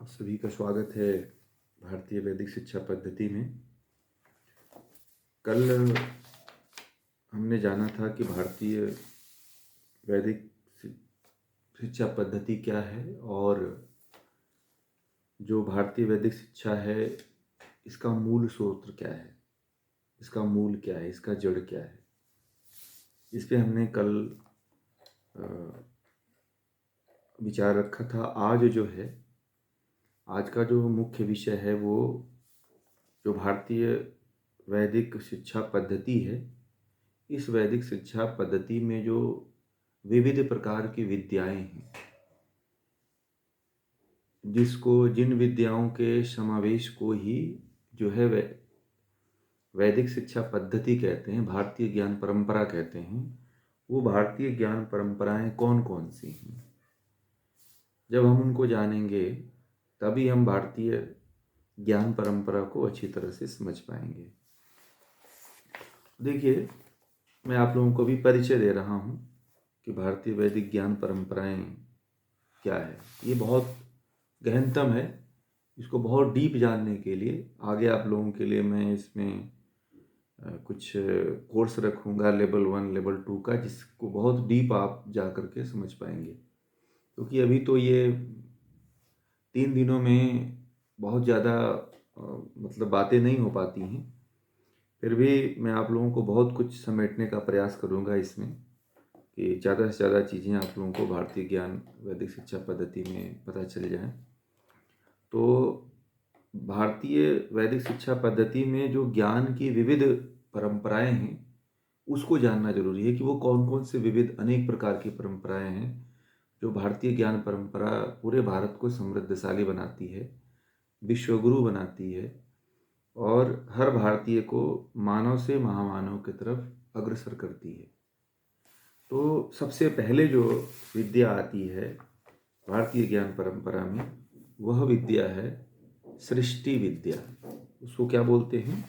आप सभी का स्वागत है भारतीय वैदिक शिक्षा पद्धति में। कल हमने जाना था कि भारतीय वैदिक शिक्षा पद्धति क्या है और जो भारतीय वैदिक शिक्षा है इसका मूल स्रोत क्या है, इसका मूल क्या है, इसका जड़ क्या है। इस पे हमने कल विचार रखा था। आज जो है, आज का जो मुख्य विषय है वो जो भारतीय वैदिक शिक्षा पद्धति है, इस वैदिक शिक्षा पद्धति में जो विविध प्रकार की विद्याएं हैं, जिन विद्याओं के समावेश को ही जो है वैदिक शिक्षा पद्धति कहते हैं, भारतीय ज्ञान परंपरा कहते हैं। वो भारतीय ज्ञान परंपराएं कौन कौन सी हैं, जब हम उनको जानेंगे तभी हम भारतीय ज्ञान परंपरा को अच्छी तरह से समझ पाएंगे। देखिए, मैं आप लोगों को भी परिचय दे रहा हूँ कि भारतीय वैदिक ज्ञान परंपराएं क्या है। ये बहुत गहनतम है। इसको बहुत डीप जानने के लिए आगे आप लोगों के लिए मैं इसमें कुछ कोर्स रखूँगा, लेवल 1 लेवल 2 का, जिसको बहुत डीप आप जा कर के समझ पाएंगे। क्योंकि अभी तो ये 3 दिनों में बहुत ज़्यादा मतलब बातें नहीं हो पाती हैं। फिर भी मैं आप लोगों को बहुत कुछ समेटने का प्रयास करूँगा इसमें, कि ज़्यादा से ज़्यादा चीज़ें आप लोगों को भारतीय ज्ञान वैदिक शिक्षा पद्धति में पता चल जाएं। तो भारतीय वैदिक शिक्षा पद्धति में जो ज्ञान की विविध परंपराएं हैं, उसको जानना जरूरी है कि वो कौन कौन से विविध अनेक प्रकार की परंपराएं हैं जो भारतीय ज्ञान परंपरा पूरे भारत को समृद्धशाली बनाती है, विश्वगुरु बनाती है और हर भारतीय को मानव से महामानव की तरफ अग्रसर करती है। तो सबसे पहले जो विद्या आती है भारतीय ज्ञान परंपरा में, वह विद्या है सृष्टि विद्या। उसको क्या बोलते हैं?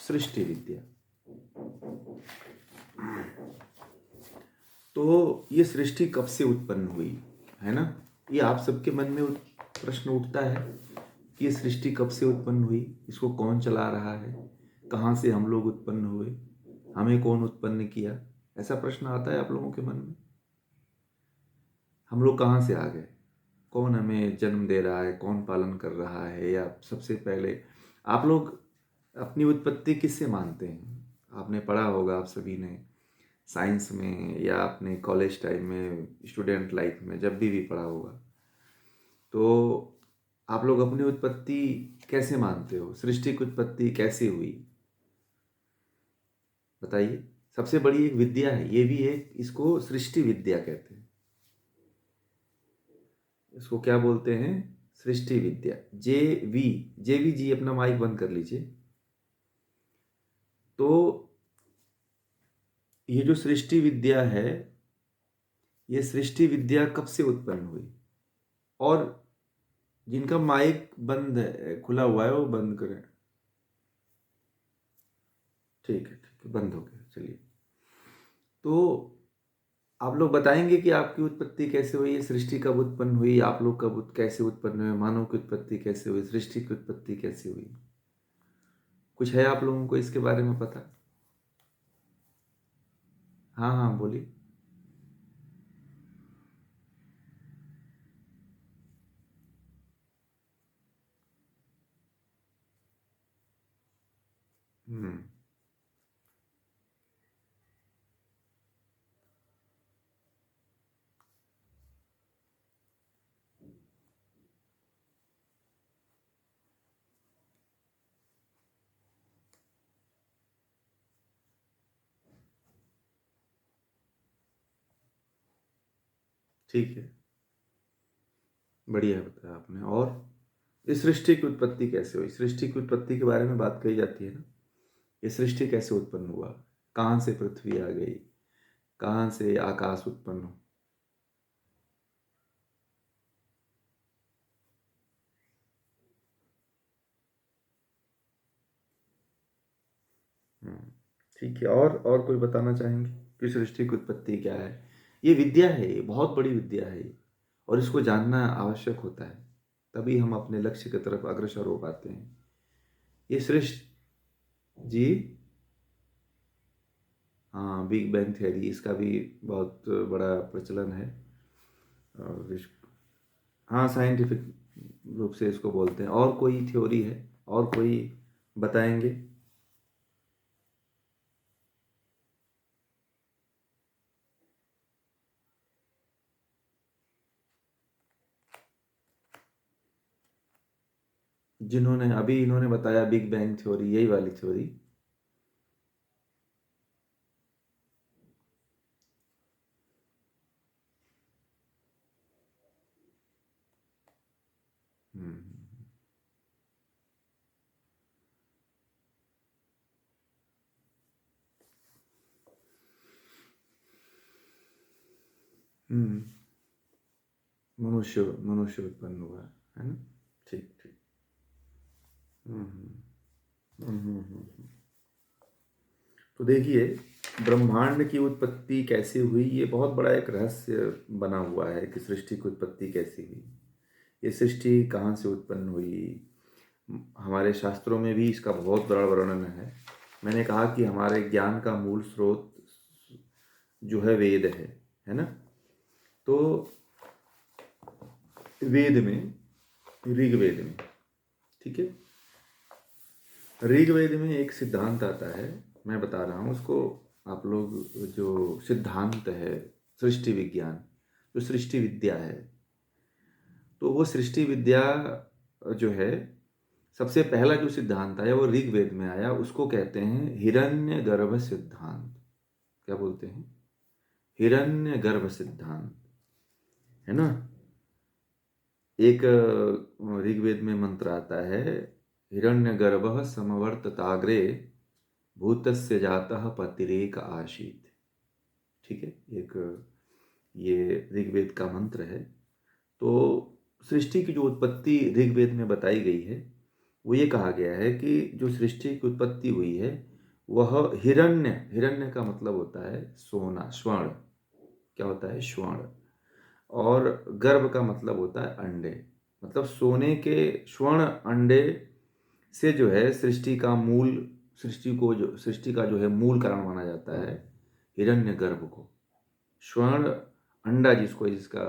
सृष्टि विद्या। तो ये सृष्टि कब से उत्पन्न हुई, है ना? ये आप सबके मन में प्रश्न उठता है कि ये सृष्टि कब से उत्पन्न हुई, इसको कौन चला रहा है, कहाँ से हम लोग उत्पन्न हुए, हमें कौन उत्पन्न किया। ऐसा प्रश्न आता है आप लोगों के मन में। हम लोग कहाँ से आ गए, कौन हमें जन्म दे रहा है, कौन पालन कर रहा है, या सबसे पहले आप लोग अपनी उत्पत्ति किससे मानते हैं? आपने पढ़ा होगा, आप सभी ने साइंस में या अपने कॉलेज टाइम में, स्टूडेंट लाइफ में जब भी पढ़ा होगा, तो आप लोग अपनी उत्पत्ति कैसे मानते हो? सृष्टि की उत्पत्ति कैसे हुई, बताइए। सबसे बड़ी एक विद्या है ये भी, एक इसको सृष्टि विद्या कहते हैं। इसको क्या बोलते हैं? सृष्टि विद्या। जे वी जी अपना माइक बंद कर लीजिए। तो ये जो सृष्टि विद्या है, ये सृष्टि विद्या कब से उत्पन्न हुई? और जिनका माइक बंद है, खुला हुआ है, वो बंद करें। ठीक है, बंद हो गया। चलिए, तो आप लोग बताएंगे कि आपकी उत्पत्ति कैसे हुई, सृष्टि कब उत्पन्न हुई, आप लोग कब कैसे उत्पन्न हुए, मानव की उत्पत्ति कैसे हुई, सृष्टि की उत्पत्ति कैसे हुई? कुछ है आप लोगों को इसके बारे में पता? हाँ हाँ, बोलिए। हम्म। ठीक है, बढ़िया बताया आपने। और इस सृष्टि की उत्पत्ति कैसे हुई? सृष्टि की उत्पत्ति के बारे में बात कही जाती है ना। ये सृष्टि कैसे उत्पन्न हुआ, कहाँ से पृथ्वी आ गई, कहाँ से आकाश उत्पन्न हो? हम्म, ठीक है। और कोई बताना चाहेंगे कि सृष्टि की उत्पत्ति क्या है? ये विद्या है, ये बहुत बड़ी विद्या है ये, और इसको जानना आवश्यक होता है। तभी हम अपने लक्ष्य की तरफ अग्रसर हो पाते हैं। ये सृष्टि जी, हाँ, बिग बैंग थियरी, इसका भी बहुत बड़ा प्रचलन है। और हाँ, साइंटिफिक रूप से इसको बोलते हैं। और कोई थ्योरी है, और कोई बताएंगे? जिन्होंने अभी इन्होंने बताया बिग बैंग थ्योरी, यही वाली थ्योरी। हम्म हम्म, मनुष्य मनुष्य उत्पन्न हुआ है ना? ठीक ठीक। हम्म हम्म तो देखिए, ब्रह्मांड की उत्पत्ति कैसे हुई, ये बहुत बड़ा एक रहस्य बना हुआ है कि सृष्टि की उत्पत्ति कैसे हुई, ये सृष्टि कहाँ से उत्पन्न हुई। हमारे शास्त्रों में भी इसका बहुत बड़ा वर्णन है। मैंने कहा कि हमारे ज्ञान का मूल स्रोत जो है वेद है ना? तो वेद में, ऋग्वेद में, ठीक है, ऋग्वेद में एक सिद्धांत आता है, मैं बता रहा हूँ उसको। आप लोग, जो सिद्धांत है सृष्टि विज्ञान, जो सृष्टि विद्या है, तो वो सृष्टि विद्या जो है, सबसे पहला जो सिद्धांत आया वो ऋग्वेद में आया, उसको कहते हैं हिरण्य गर्भ सिद्धांत। क्या बोलते हैं? हिरण्य गर्भ सिद्धांत, है ना? एक ऋग्वेद में मंत्र आता है, हिरण्यगर्भः समवर्तताग्रे भूतस्य जातः पतिरेक आशीत। ठीक है, एक ये ऋग्वेद का मंत्र है। तो सृष्टि की जो उत्पत्ति ऋग्वेद में बताई गई है, वो ये कहा गया है कि जो सृष्टि की उत्पत्ति हुई है वह हिरण्य, हिरण्य का मतलब होता है सोना, स्वर्ण। क्या होता है? स्वर्ण। और गर्भ का मतलब होता है अंडे, मतलब सोने के स्वर्ण अंडे से जो है सृष्टि का मूल, सृष्टि को जो, सृष्टि का जो है मूल कारण माना जाता है हिरण्य गर्भ को। स्वर्ण अंडा जिसको, जिसका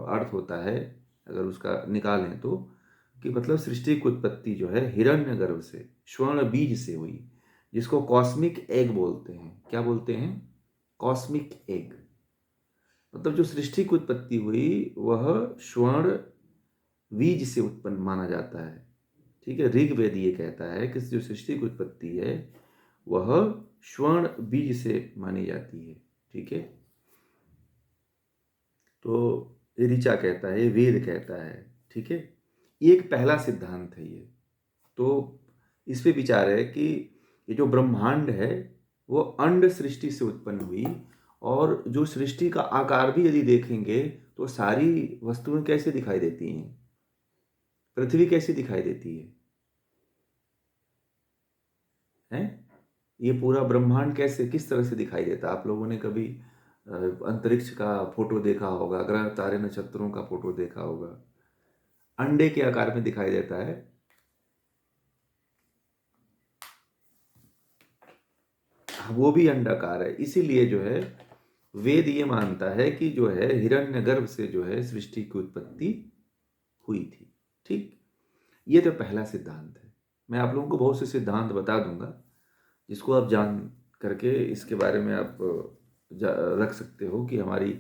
अर्थ होता है, अगर उसका निकालें तो, कि मतलब सृष्टि की उत्पत्ति जो है हिरण्य गर्भ से, स्वर्ण बीज से हुई, जिसको कॉस्मिक एग बोलते हैं। क्या बोलते हैं? Cosmic egg. मतलब जो सृष्टि की उत्पत्ति हुई वह स्वर्ण बीज से उत्पन्न माना जाता है। ठीक है, ऋग्वेद ये कहता है कि जो सृष्टि की उत्पत्ति है वह स्वर्ण बीज से मानी जाती है। ठीक है, तो ये ऋचा कहता है, ये वेद कहता है। ठीक है, एक पहला सिद्धांत है ये। तो इस पे विचार है कि ये जो ब्रह्मांड है वो अंड सृष्टि से उत्पन्न हुई, और जो सृष्टि का आकार भी यदि देखेंगे तो सारी वस्तुएं कैसे दिखाई देती हैं? पृथ्वी कैसी दिखाई देती है? ये पूरा ब्रह्मांड कैसे, किस तरह से दिखाई देता है? आप लोगों ने कभी अंतरिक्ष का फोटो देखा होगा, ग्रह तारे नक्षत्रों का फोटो देखा होगा, अंडे के आकार में दिखाई देता है। वो भी अंडाकार है। इसीलिए जो है वेद ये मानता है कि जो है हिरण्यगर्भ से जो है सृष्टि की उत्पत्ति हुई थी। ठीक, ये तो पहला सिद्धांत है। मैं आप लोगों को बहुत से सिद्धांत बता दूंगा, जिसको आप जान करके इसके बारे में आप रख सकते हो कि हमारी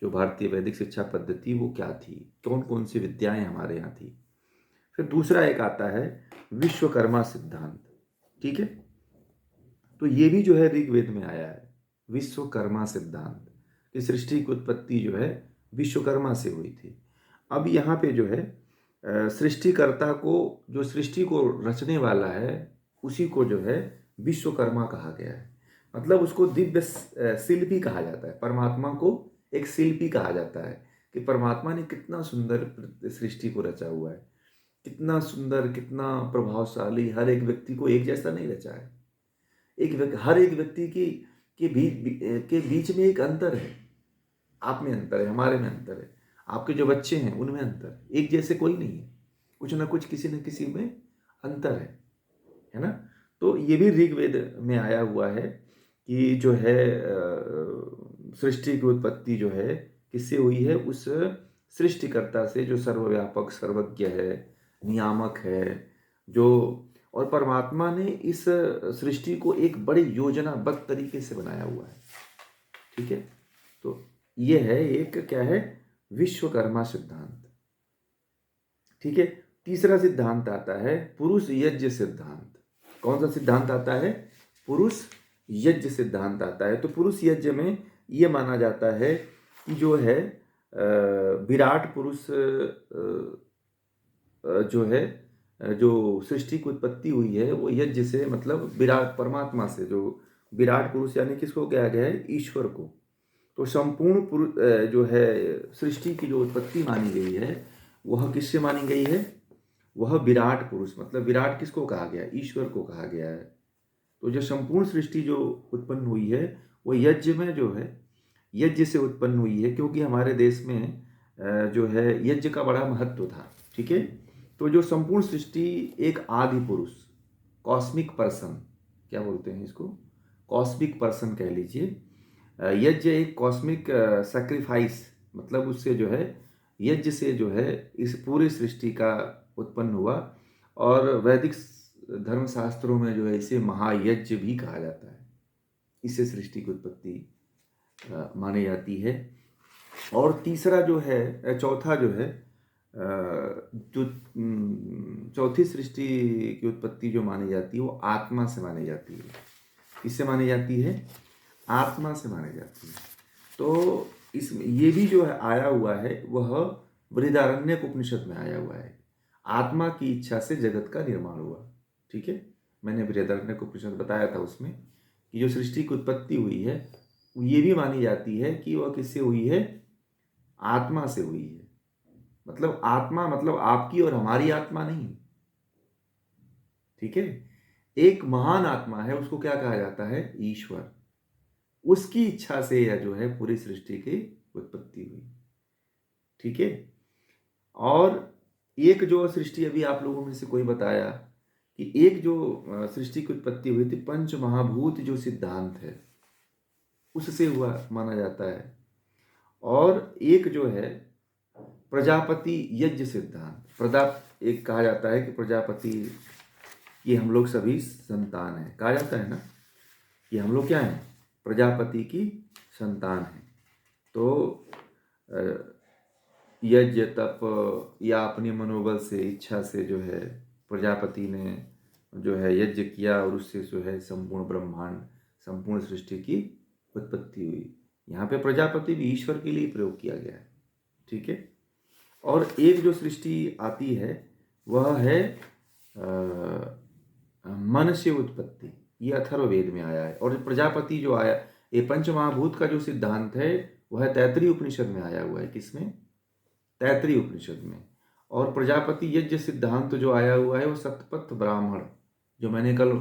जो भारतीय वैदिक शिक्षा पद्धति वो क्या थी, कौन कौन सी विद्याएं हमारे यहाँ थी। फिर दूसरा एक आता है विश्वकर्मा सिद्धांत। ठीक है, तो ये भी जो है ऋग्वेद में आया है, विश्वकर्मा सिद्धांत, कि सृष्टि की उत्पत्ति जो है विश्वकर्मा से हुई थी। अब यहाँ पे जो है सृष्टिकर्ता को, जो सृष्टि को रचने वाला है, उसी को जो है विश्वकर्मा कहा गया है। मतलब उसको दिव्य शिल्पी कहा जाता है। परमात्मा को एक शिल्पी कहा जाता है कि परमात्मा ने कितना सुंदर सृष्टि को रचा हुआ है, कितना सुंदर, कितना प्रभावशाली। हर एक व्यक्ति को एक जैसा नहीं रचा है। हर एक व्यक्ति की के बीच में एक अंतर है। आप में अंतर है, हमारे में अंतर है, आपके जो बच्चे हैं उनमें अंतर है, एक जैसे कोई नहीं है। कुछ ना कुछ किसी न किसी में अंतर है ना। तो ये भी ऋग्वेद में आया हुआ है कि जो है सृष्टि की उत्पत्ति जो है किससे हुई है, उस सृष्टिकर्ता से जो सर्वव्यापक सर्वज्ञ है, नियामक है, जो और परमात्मा ने इस सृष्टि को एक बड़ी योजनाबद्ध तरीके से बनाया हुआ है। ठीक है, तो ये है एक क्या है, विश्वकर्मा सिद्धांत। ठीक है, तीसरा सिद्धांत आता है पुरुष यज्ञ सिद्धांत। कौन सा सिद्धांत आता है? पुरुष यज्ञ सिद्धांत आता है। तो पुरुष यज्ञ में ये माना जाता है कि जो है विराट पुरुष जो है जो सृष्टि की उत्पत्ति हुई है वो यज्ञ से, मतलब विराट परमात्मा से, जो विराट पुरुष यानी किसको कहा गया है? ईश्वर को। तो संपूर्ण पुरुष जो है सृष्टि की जो उत्पत्ति मानी गई है वह किससे मानी गई है? वह विराट पुरुष, मतलब विराट किसको कहा गया? ईश्वर को कहा गया है। तो जो संपूर्ण सृष्टि जो उत्पन्न हुई है वो यज्ञ में जो है, यज्ञ से उत्पन्न हुई है, क्योंकि हमारे देश में जो है यज्ञ का बड़ा महत्व था। ठीक है, तो जो संपूर्ण सृष्टि एक आदि पुरुष, कॉस्मिक पर्सन, क्या बोलते हैं इसको, कॉस्मिक पर्सन कह लीजिए। यज्ञ एक कॉस्मिक सैक्रिफाइस, मतलब उससे जो है यज्ञ से जो है इस पूरी सृष्टि का उत्पन्न हुआ। और वैदिक धर्मशास्त्रों में जो है इसे महायज्ञ भी कहा जाता है। इससे सृष्टि की उत्पत्ति मानी जाती है। और तीसरा जो है, चौथा जो है, जो चौथी सृष्टि की उत्पत्ति जो मानी जाती है वो आत्मा से मानी जाती है। किससे मानी जाती है? आत्मा से मानी जाती है। तो इसमें ये भी जो है आया हुआ है वह बृहदारण्यक उपनिषद में आया हुआ है। आत्मा की इच्छा से जगत का निर्माण हुआ। ठीक है, मैंने बृहदारण्यक उपनिषद बताया था उसमें कि जो सृष्टि की उत्पत्ति हुई है ये भी मानी जाती है कि वह किससे हुई है? आत्मा से हुई है। मतलब आत्मा मतलब आपकी और हमारी आत्मा नहीं। ठीक है, एक महान आत्मा है, उसको क्या कहा जाता है? ईश्वर। उसकी इच्छा से यह जो है पूरी सृष्टि की उत्पत्ति हुई। ठीक है, और एक जो सृष्टि अभी आप लोगों में से कोई बताया कि एक जो सृष्टि की उत्पत्ति हुई थी, पंच महाभूत जो सिद्धांत है उससे हुआ माना जाता है। और एक जो है प्रजापति यज्ञ सिद्धांत, एक कहा जाता है कि प्रजापति ये हम लोग सभी संतान हैं, कहा जाता है ना कि हम लोग क्या हैं? प्रजापति की संतान हैं। तो यज्ञ तप या अपने मनोबल से, इच्छा से जो है प्रजापति ने जो है यज्ञ किया और उससे जो है संपूर्ण ब्रह्मांड, संपूर्ण सृष्टि की उत्पत्ति हुई। यहाँ पे प्रजापति भी ईश्वर के लिए प्रयोग किया गया है। ठीक है, और एक जो सृष्टि आती है वह है मन से उत्पत्ति। ये अथर्ववेद में आया है। और प्रजापति जो आया, ये पंचमहाभूत का जो सिद्धांत है वह तैत्तिरीय उपनिषद में आया हुआ है। किसमें? तैत्तिरीय उपनिषद में। और प्रजापति यज्ञ सिद्धांत जो आया हुआ है वो सतपथ ब्राह्मण, जो मैंने कल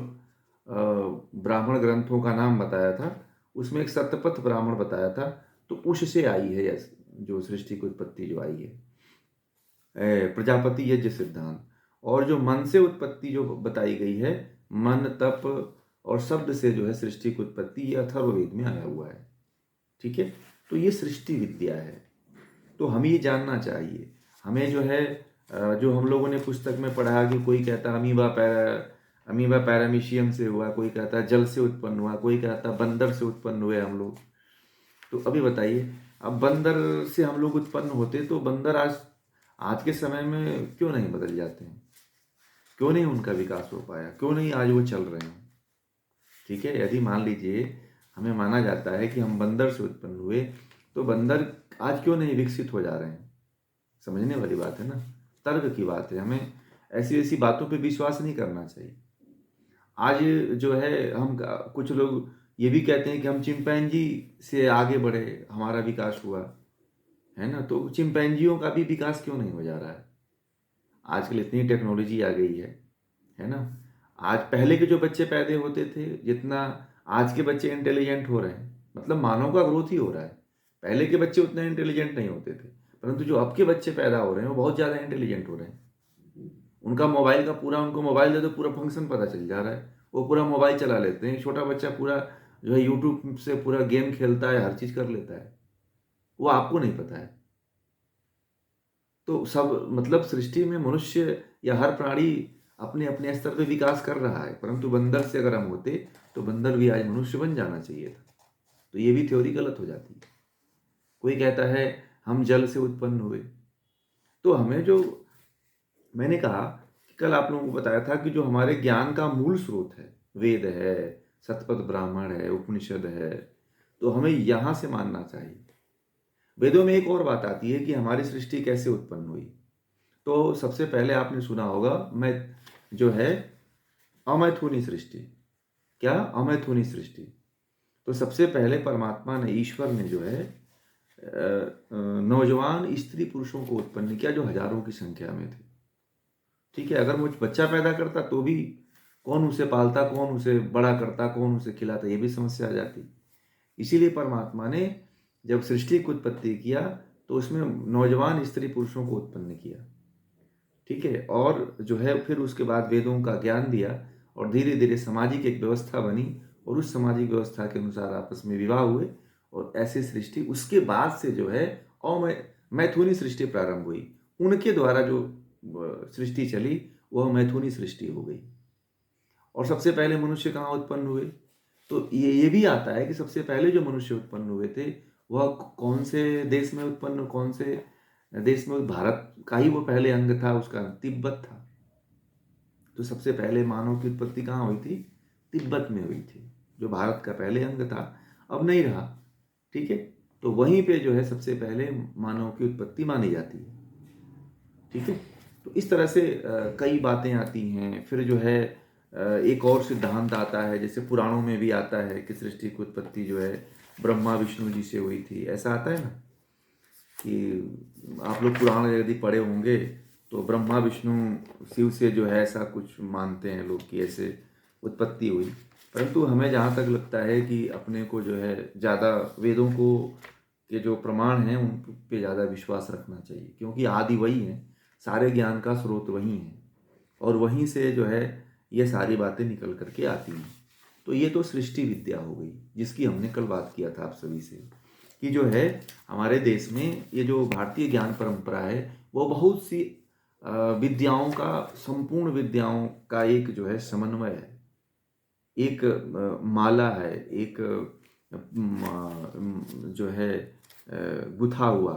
ब्राह्मण ग्रंथों का नाम बताया था उसमें एक सतपथ ब्राह्मण बताया था, तो उससे आई है जो सृष्टि की उत्पत्ति जो आई है प्रजापति यज्ञ सिद्धांत। और जो मन से उत्पत्ति जो बताई गई है, मन तप और शब्द से जो है सृष्टि की उत्पत्ति, ये अथर्ववेद में आया हुआ है। ठीक है, तो ये सृष्टि विद्या है। तो हमें ये जानना चाहिए। हमें जो है जो हम लोगों ने पुस्तक में पढ़ा कि कोई कहता अमीबा पैरामीशियम से हुआ, कोई कहता जल से उत्पन्न हुआ, कोई कहता बंदर से उत्पन्न हुए हम लोग। तो अभी बताइए, अब बंदर से हम लोग उत्पन्न होते तो बंदर आज के समय में क्यों नहीं बदल जाते हैं? क्यों नहीं उनका विकास हो पाया? क्यों नहीं आज वो चल रहे हैं? ठीक है, यदि मान लीजिए हमें माना जाता है कि हम बंदर से उत्पन्न हुए, तो बंदर आज क्यों नहीं विकसित हो जा रहे हैं? समझने वाली बात है ना, तर्क की बात है। हमें ऐसी ऐसी बातों पे विश्वास नहीं करना चाहिए। आज जो है हम कुछ लोग ये भी कहते हैं कि हम चिंपैंजी से आगे बढ़े, हमारा विकास हुआ है ना। तो चिंपैंजियों का भी विकास क्यों नहीं हो जा रहा है? आजकल इतनी टेक्नोलॉजी आ गई है ना। आज पहले के जो बच्चे पैदा होते थे, जितना आज के बच्चे इंटेलिजेंट हो रहे हैं, मतलब मानव का ग्रोथ ही हो रहा है। पहले के बच्चे उतने इंटेलिजेंट नहीं होते थे, परंतु जो अब के बच्चे पैदा हो रहे हैं वो बहुत ज़्यादा इंटेलिजेंट हो रहे हैं। उनका मोबाइल का पूरा, उनको मोबाइल दे दो पूरा फंक्शन पता चल जा रहा है, वो पूरा मोबाइल चला लेते हैं। छोटा बच्चा पूरा जो है यूट्यूब से पूरा गेम खेलता है, हर चीज़ कर लेता है, वो आपको नहीं पता है। तो सब मतलब सृष्टि में मनुष्य या हर प्राणी अपने अपने स्तर पे विकास कर रहा है, परंतु बंदर से अगर हम होते तो बंदर भी आज मनुष्य बन जाना चाहिए था। तो ये भी थ्योरी गलत हो जाती है। कोई कहता है हम जल से उत्पन्न हुए, तो हमें जो, मैंने कहा कि कल आप लोगों को बताया था कि जो हमारे ज्ञान का मूल स्रोत है, वेद है, शतपथ ब्राह्मण है, उपनिषद है, तो हमें यहाँ से मानना चाहिए। वेदों में एक और बात आती है कि हमारी सृष्टि कैसे उत्पन्न हुई। तो सबसे पहले आपने सुना होगा, मैं जो है अमैथुनी सृष्टि। क्या? अमैथुनी सृष्टि। तो सबसे पहले परमात्मा ने, ईश्वर ने जो है नौजवान स्त्री पुरुषों को उत्पन्न किया जो हजारों की संख्या में थे। ठीक है, अगर मुझ बच्चा पैदा करता तो भी कौन उसे पालता, कौन उसे बड़ा करता, कौन उसे खिलाता, ये भी समस्या आ जाती। इसीलिए परमात्मा ने जब सृष्टि की उत्पत्ति किया तो उसमें नौजवान स्त्री पुरुषों को उत्पन्न किया। ठीक है, और जो है फिर उसके बाद वेदों का ज्ञान दिया और धीरे धीरे सामाजिक एक व्यवस्था बनी और उस सामाजिक व्यवस्था के अनुसार आपस में विवाह हुए और ऐसे सृष्टि, उसके बाद से जो है मैथुनी सृष्टि प्रारंभ हुई। उनके द्वारा जो सृष्टि चली वह मैथुनी सृष्टि हो गई। और सबसे पहले मनुष्य कहाँ उत्पन्न हुए? तो ये भी आता है कि सबसे पहले जो मनुष्य उत्पन्न हुए थे वह कौन से देश में उत्पन्न, कौन से देश में? भारत का ही वो पहले अंग था, उसका तिब्बत था। तो सबसे पहले मानव की उत्पत्ति कहाँ हुई थी? तिब्बत में हुई थी, जो भारत का पहले अंग था, अब नहीं रहा। ठीक है, तो वहीं पे जो है सबसे पहले मानव की उत्पत्ति मानी जाती है। ठीक है, तो इस तरह से कई बातें आती हैं। फिर जो है एक और सिद्धांत आता है, जैसे पुराणों में भी आता है कि सृष्टि की उत्पत्ति जो है ब्रह्मा विष्णु जी से हुई थी। ऐसा आता है ना कि आप लोग पुराण यदि पढ़े होंगे तो ब्रह्मा विष्णु शिव से जो है ऐसा कुछ मानते हैं लोग कि ऐसे उत्पत्ति हुई। परंतु हमें जहाँ तक लगता है कि अपने को जो है ज़्यादा वेदों को के जो प्रमाण हैं उन पे ज़्यादा विश्वास रखना चाहिए, क्योंकि आदि वही है, सारे ज्ञान का स्रोत वही है और वहीं से जो है ये सारी बातें निकल करके आती हैं। तो ये तो सृष्टि विद्या हो गई जिसकी हमने कल बात किया था आप सभी से, कि जो है हमारे देश में ये जो भारतीय ज्ञान परंपरा है वो बहुत सी विद्याओं का, संपूर्ण विद्याओं का एक जो है समन्वय है, एक माला है, एक जो है गुथा हुआ,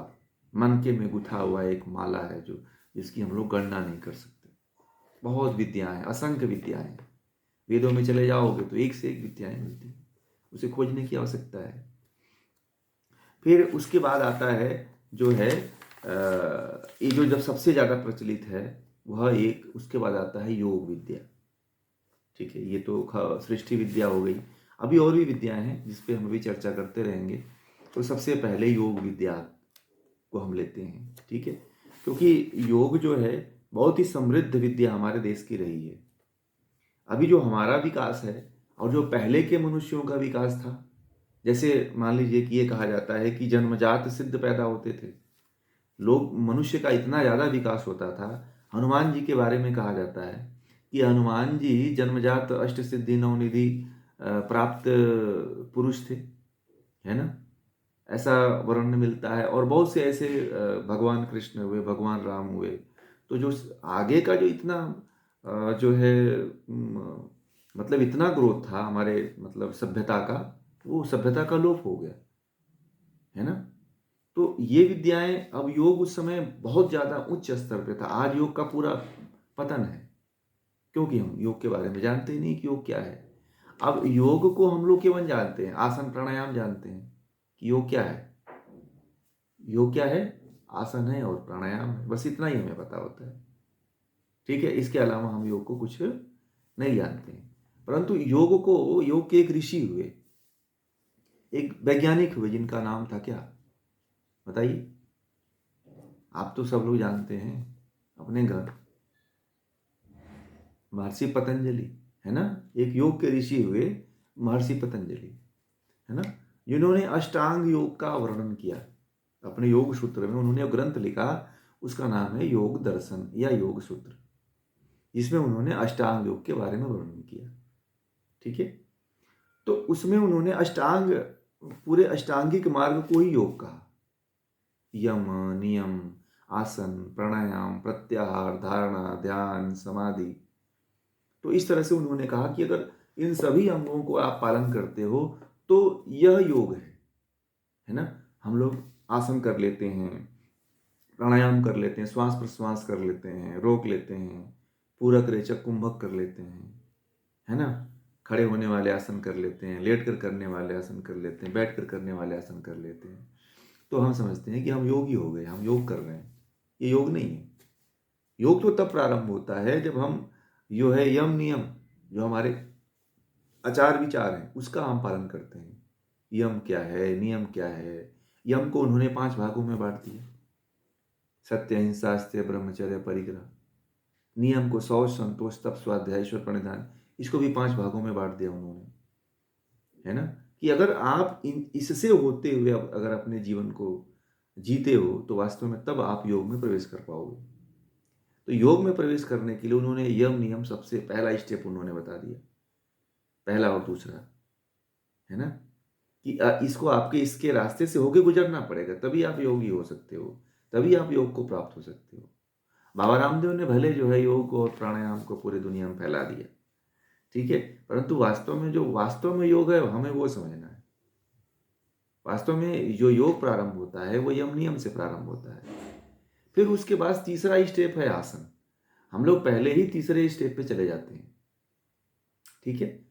मन के में गुथा हुआ एक माला है जो, जिसकी हम लोग गणना नहीं कर सकते। बहुत विद्याएं, असंख्य विद्याएं, वेदों में चले जाओगे तो एक से एक विद्याएं मिलती हैं, उसे खोजने की आवश्यकता है। फिर उसके बाद आता है जो है ये जो जब सबसे ज़्यादा प्रचलित है वह एक, उसके बाद आता है योग विद्या। ठीक है, ये तो सृष्टि विद्या हो गई। अभी और भी विद्याएं हैं जिस पे हम अभी चर्चा करते रहेंगे। तो सबसे पहले योग विद्या को हम लेते हैं। ठीक है, क्योंकि योग जो है बहुत ही समृद्ध विद्या हमारे देश की रही है। अभी जो हमारा विकास है और जो पहले के मनुष्यों का विकास था, जैसे मान लीजिए कि ये कहा जाता है कि जन्मजात सिद्ध पैदा होते थे लोग, मनुष्य का इतना ज़्यादा विकास होता था। हनुमान जी के बारे में कहा जाता है कि हनुमान जी जन्मजात अष्ट सिद्धि नवनिधि प्राप्त पुरुष थे, है ना? ऐसा वर्णन मिलता है। और बहुत से ऐसे भगवान कृष्ण हुए, भगवान राम हुए। तो जो आगे का जो इतना जो है मतलब इतना ग्रोथ था हमारे मतलब सभ्यता का, वो सभ्यता का लोप हो गया, है ना? तो ये विद्याएं, अब योग उस समय बहुत ज़्यादा उच्च स्तर पे था, आज योग का पूरा पतन है, क्योंकि हम योग के बारे में जानते ही नहीं कि योग क्या है। अब योग को हम लोग केवल जानते हैं, आसन प्राणायाम जानते हैं कि योग क्या है। योग क्या है? आसन है और प्राणायाम है, बस इतना ही हमें पता होता है। ठीक है, इसके अलावा हम योग को कुछ नहीं जानते हैं। परंतु योग के एक ऋषि हुए, एक वैज्ञानिक हुए, जिनका नाम था क्या? बताइए। आप तो सब लोग जानते हैं अपने घर, महर्षि पतंजलि, है ना? एक योग के ऋषि हुए महर्षि पतंजलि, है ना? जिन्होंने अष्टांग योग का वर्णन किया अपने योग सूत्र में। उन्होंने ग्रंथ लिखा, उसका नाम है योग दर्शन या योग सूत्र। जिसमें उन्होंने अष्टांग योग के बारे में वर्णन किया। ठीक है, तो उसमें उन्होंने पूरे अष्टांगिक मार्ग को ही योग कहा। यम, नियम, आसन, प्राणायाम, प्रत्याहार, धारणा, ध्यान, समाधि। तो इस तरह से उन्होंने कहा कि अगर इन सभी अंगों को आप पालन करते हो तो यह योग है ना। हम लोग आसन कर लेते हैं, प्राणायाम कर लेते हैं, श्वास प्रश्वास कर लेते हैं, रोक लेते हैं, पूरक, रेचक, कुंभक कर लेते हैं, है ना। खड़े होने वाले आसन कर लेते हैं, लेट कर करने वाले आसन कर लेते हैं, बैठ कर करने वाले आसन कर लेते हैं। तो हम समझते हैं कि हम योगी हो गए, हम योग कर रहे हैं। ये योग नहीं है। योग तो तब प्रारंभ होता है जब हम जो है यम नियम, जो हमारे आचार विचार हैं, उसका हम पालन करते हैं। यम क्या है, नियम क्या है। यम को उन्होंने 5 भागों में बांट दिया। सत्य, अहिंसा, स्त्य, ब्रह्मचर्य, परिग्रह। नियम को शौच, संतोष, तप, स्वाध्याय, ईश्वर प्रणिधान, इसको भी 5 भागों में बांट दिया उन्होंने, है ना। कि अगर आप इससे होते हुए अगर अपने जीवन को जीते हो तो वास्तव में तब आप योग में प्रवेश कर पाओगे। तो योग में प्रवेश करने के लिए उन्होंने यम नियम सबसे पहला स्टेप उन्होंने बता दिया, पहला और दूसरा, है ना। कि इसको आपके इसके रास्ते से होके गुजरना पड़ेगा, तभी आप योगी हो सकते हो, तभी आप योग को प्राप्त हो सकते हो। बाबा रामदेव ने भले जो है योग और प्राणायाम को पूरी दुनिया में फैला दिया, ठीक है, परंतु वास्तव में योग है हमें वो समझना है। वास्तव में जो योग प्रारंभ होता है वो यम नियम से प्रारंभ होता है। फिर उसके बाद तीसरा स्टेप है आसन। हम लोग पहले ही तीसरे स्टेप पे चले जाते हैं, ठीक है।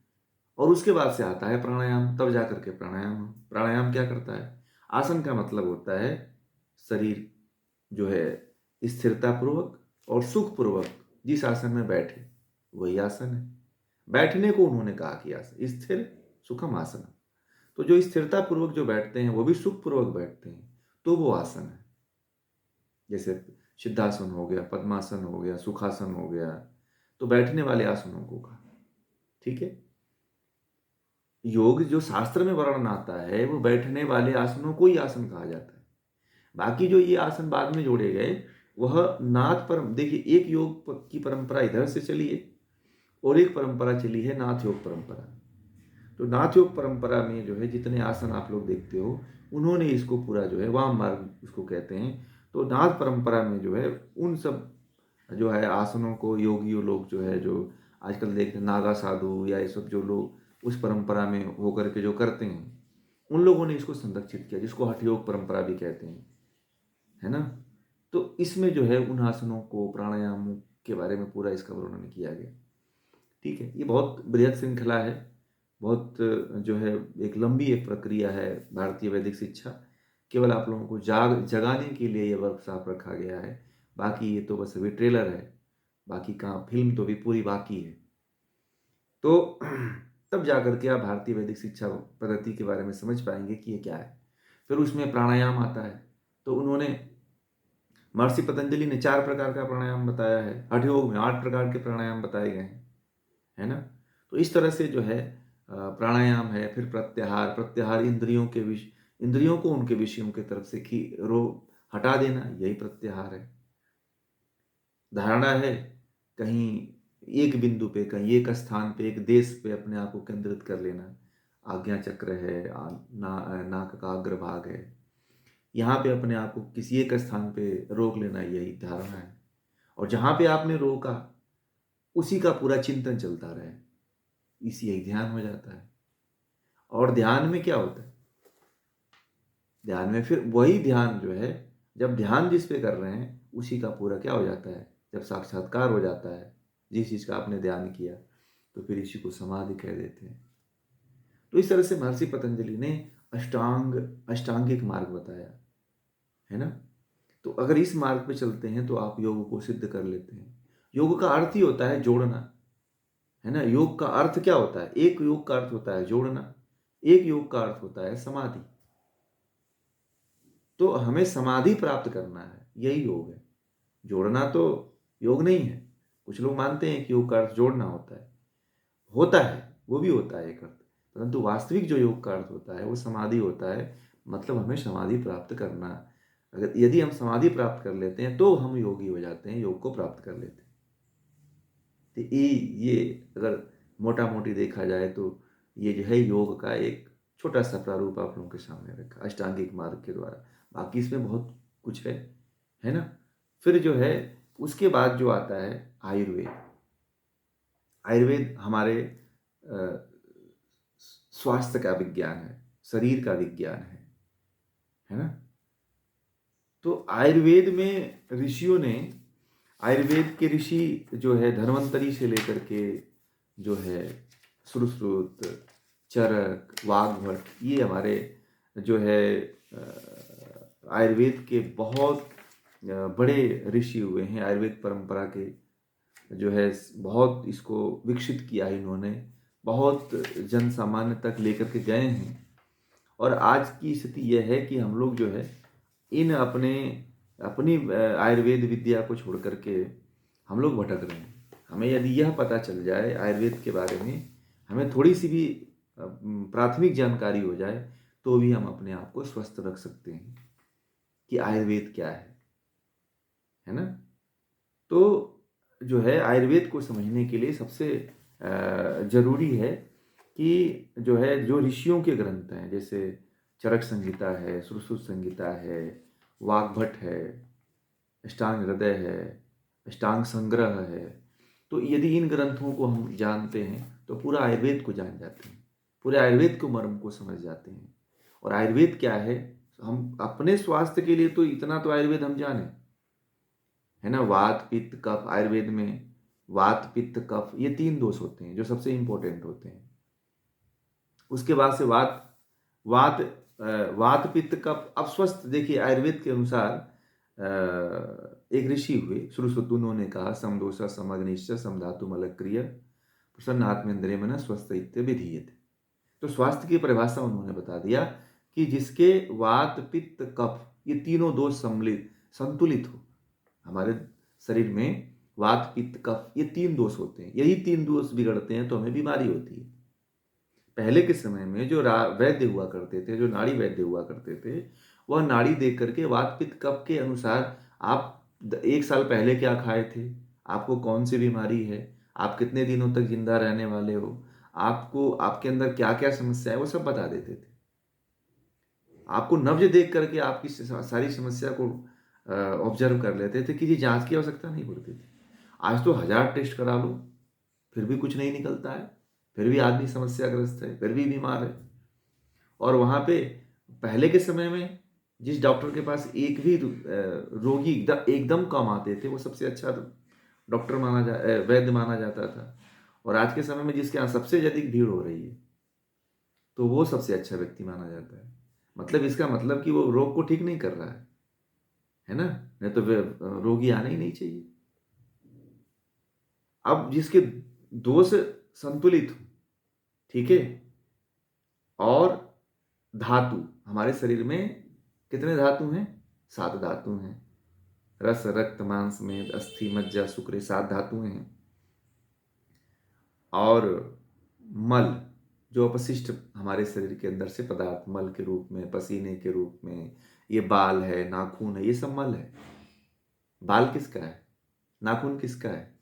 और उसके बाद से आता है प्राणायाम, तब जाकर के प्राणायाम क्या करता है। आसन का मतलब होता है शरीर जो है स्थिरता पूर्वक और सुख पूर्वक जिस आसन में बैठे वही आसन है। बैठने को उन्होंने कहा कि आसन स्थिर सुखम आसन। तो जो स्थिरता पूर्वक जो बैठते हैं वो भी सुख पूर्वक बैठते हैं, तो वो आसन है। जैसे सिद्धासन हो गया, पद्मासन हो गया, सुखासन हो गया, तो बैठने वाले आसनों को कहा, ठीक है। योग जो शास्त्र में वर्णन आता है वो बैठने वाले आसनों को ही आसन कहा जाता है। बाकी जो ये आसन बाद में जोड़े गए वह नाथ पर, देखिए एक योग की परंपरा इधर से चली है और एक परंपरा चली है नाथ योग परंपरा। तो नाथ योग परंपरा में जो है जितने आसन आप लोग देखते हो उन्होंने इसको पूरा जो है वाम मार्ग इसको कहते हैं। तो नाथ परंपरा में जो है उन सब जो है आसनों को योगी लोग जो है, जो आजकल देखते हैं नागा साधु या ये सब जो लोग उस परंपरा में होकर के जो करते हैं, उन लोगों ने इसको संरक्षित किया, जिसको हठ योग परंपरा भी कहते हैं, है ना। तो इसमें जो है उन आसनों को, प्राणायामों के बारे में पूरा इसका वर्णन किया गया, ठीक है। ये बहुत बृहद श्रृंखला है, बहुत जो है एक लंबी एक प्रक्रिया है भारतीय वैदिक शिक्षा। केवल आप लोगों को जगाने के लिए ये वर्कशॉप रखा गया है, बाकी ये तो बस अभी ट्रेलर है, बाकी कहाँ फिल्म तो भी पूरी बाकी है। तो तब जाकर के आप भारतीय वैदिक शिक्षा पद्धति के बारे में समझ पाएंगे कि ये क्या है। फिर उसमें प्राणायाम आता है। तो उन्होंने, महर्षि पतंजलि ने 4 प्रकार का प्राणायाम बताया है, हठ योग में 8 प्रकार के प्राणायाम बताए गए हैं, है ना। तो इस तरह से जो है प्राणायाम है। फिर प्रत्याहार इंद्रियों को उनके विषयों की तरफ से हटा देना, यही प्रत्याहार है। धारणा है, कहीं एक बिंदु पे, कहीं एक स्थान पे, एक देश पे अपने आप को केंद्रित कर लेना, आज्ञा चक्र है, नाक का अग्रभाग है, यहाँ पे अपने आप को किसी एक स्थान पे रोक लेना, यही धारणा है। और जहाँ पे आपने रोका उसी का पूरा चिंतन चलता रहे, इसी यही ध्यान हो जाता है। और ध्यान में क्या होता है, ध्यान में फिर वही ध्यान जो है, जब ध्यान जिस पे कर रहे हैं उसी का पूरा क्या हो जाता है, जब साक्षात्कार हो जाता है जिस चीज़ का आपने ध्यान किया, तो फिर इसी को समाधि कह देते हैं। तो इस तरह से महर्षि पतंजलि ने अष्टांगिक मार्ग बताया, है ना। तो अगर इस मार्ग पे चलते हैं तो आप योग को सिद्ध कर लेते हैं। योग का अर्थ ही होता है जोड़ना, है ना। योग का अर्थ क्या होता है, एक योग का अर्थ होता है जोड़ना, एक योग का अर्थ होता है समाधि। तो हमें समाधि प्राप्त करना है, यही योग है। जोड़ना तो योग नहीं है। कुछ लोग मानते हैं कि योग का अर्थ जोड़ना होता है, वो भी होता है एक अर्थ, परंतु वास्तविक जो योग का अर्थ होता है वो समाधि होता है। मतलब हमें समाधि प्राप्त करना, अगर यदि हम समाधि प्राप्त कर लेते हैं तो हम योगी हो जाते हैं, योग को प्राप्त कर लेते हैं। तो ये अगर मोटा मोटी देखा जाए तो ये जो है योग का एक छोटा सा प्रारूप आप लोगों के सामने रखा अष्टांगिक मार्ग के द्वारा। बाकी इसमें बहुत कुछ है ना। फिर जो है उसके बाद जो आता है आयुर्वेद। आयुर्वेद हमारे स्वास्थ्य का विज्ञान है, शरीर का विज्ञान है ना। तो आयुर्वेद में ऋषियों ने, आयुर्वेद के ऋषि जो है धन्वंतरी से लेकर के जो है सुश्रुत, चरक, वाग्भट, ये हमारे जो है आयुर्वेद के बहुत बड़े ऋषि हुए हैं। आयुर्वेद परंपरा के जो है बहुत इसको विकसित किया है इन्होंने, बहुत जन सामान्य तक लेकर के गए हैं। और आज की स्थिति यह है कि हम लोग जो है इन अपनी आयुर्वेद विद्या को छोड़ करके हम लोग भटक रहे हैं। हमें यदि यह पता चल जाए आयुर्वेद के बारे में, हमें थोड़ी सी भी प्राथमिक जानकारी हो जाए, तो भी हम अपने आप को स्वस्थ रख सकते हैं कि आयुर्वेद क्या है ना। तो जो है आयुर्वेद को समझने के लिए सबसे जरूरी है कि जो है जो ऋषियों के ग्रंथ हैं, जैसे चरक संहिता है, सुश्रुत संहिता है, वाग्भट है, अष्टांग हृदय है, अष्टांग संग्रह है, तो यदि इन ग्रंथों को हम जानते हैं तो पूरा आयुर्वेद को जान जाते हैं, पूरे आयुर्वेद को मर्म को समझ जाते हैं। और आयुर्वेद क्या है, हम अपने स्वास्थ्य के लिए तो इतना तो आयुर्वेद हम जाने, है ना। वात पित्त कफ, आयुर्वेद में वात पित्त कफ ये 3 दोष होते हैं जो सबसे इंपॉर्टेंट होते हैं। उसके बाद से वात वात पित्त कफ। अब स्वस्थ देखिए आयुर्वेद के अनुसार एक ऋषि हुए श्रुश्रुत, उन्होंने कहा समदोषा समग्निश्च समधातु मलक्रिय प्रसन्न आत्मेन्द्रिय मन स्वस्थ इत्य विधीयते। तो स्वास्थ्य की परिभाषा उन्होंने बता दिया कि जिसके वात पित्त कफ ये तीनों दोष सम्मिलित संतुलित हो। हमारे शरीर में वात पित्त कफ ये 3 दोष होते हैं, यही 3 दोष बिगड़ते हैं तो हमें बीमारी होती है। पहले के समय में जो वैद्य हुआ करते थे, जो नाड़ी वैद्य हुआ करते थे, वह नाड़ी देख करके वात पित्त कफ के अनुसार आप 1 साल पहले क्या खाए थे, आपको कौन सी बीमारी है, आप कितने दिनों तक जिंदा रहने वाले हो, आपको आपके अंदर क्या क्या समस्या है, वो सब बता देते थे। आपको नब्ज देख करके आपकी सारी समस्या को ऑब्जर्व कर लेते थे, किसी जांच की आवश्यकता नहीं पड़ती थी। आज तो 1000 टेस्ट करा लो फिर भी कुछ नहीं निकलता है, फिर भी आदमी समस्याग्रस्त है, फिर भी बीमार है। और वहाँ पे पहले के समय में जिस डॉक्टर के पास एक भी रोगी एकदम कम आते थे, वो सबसे अच्छा डॉक्टर वैद्य माना जाता था। और आज के समय में जिसके यहाँ सबसे अधिक भीड़ हो रही है, तो वो सबसे अच्छा व्यक्ति माना जाता है। मतलब इसका मतलब कि वो रोग को ठीक नहीं कर रहा है ना। नहीं तो रोगी आना ही नहीं चाहिए। अब जिसके दोष संतुलित हो, ठीक है। और धातु, हमारे शरीर में कितने धातु हैं? 7 धातु हैं। रस रक्त मांस मेद अस्थि मज्जा शुक्र, 7 धातुएं हैं। और मल, जो अपशिष्ट हमारे शरीर के अंदर से पदार्थ मल के रूप में, पसीने के रूप में, ये बाल है, नाखून है, ये सब मल है। बाल किसका है? नाखून किसका है?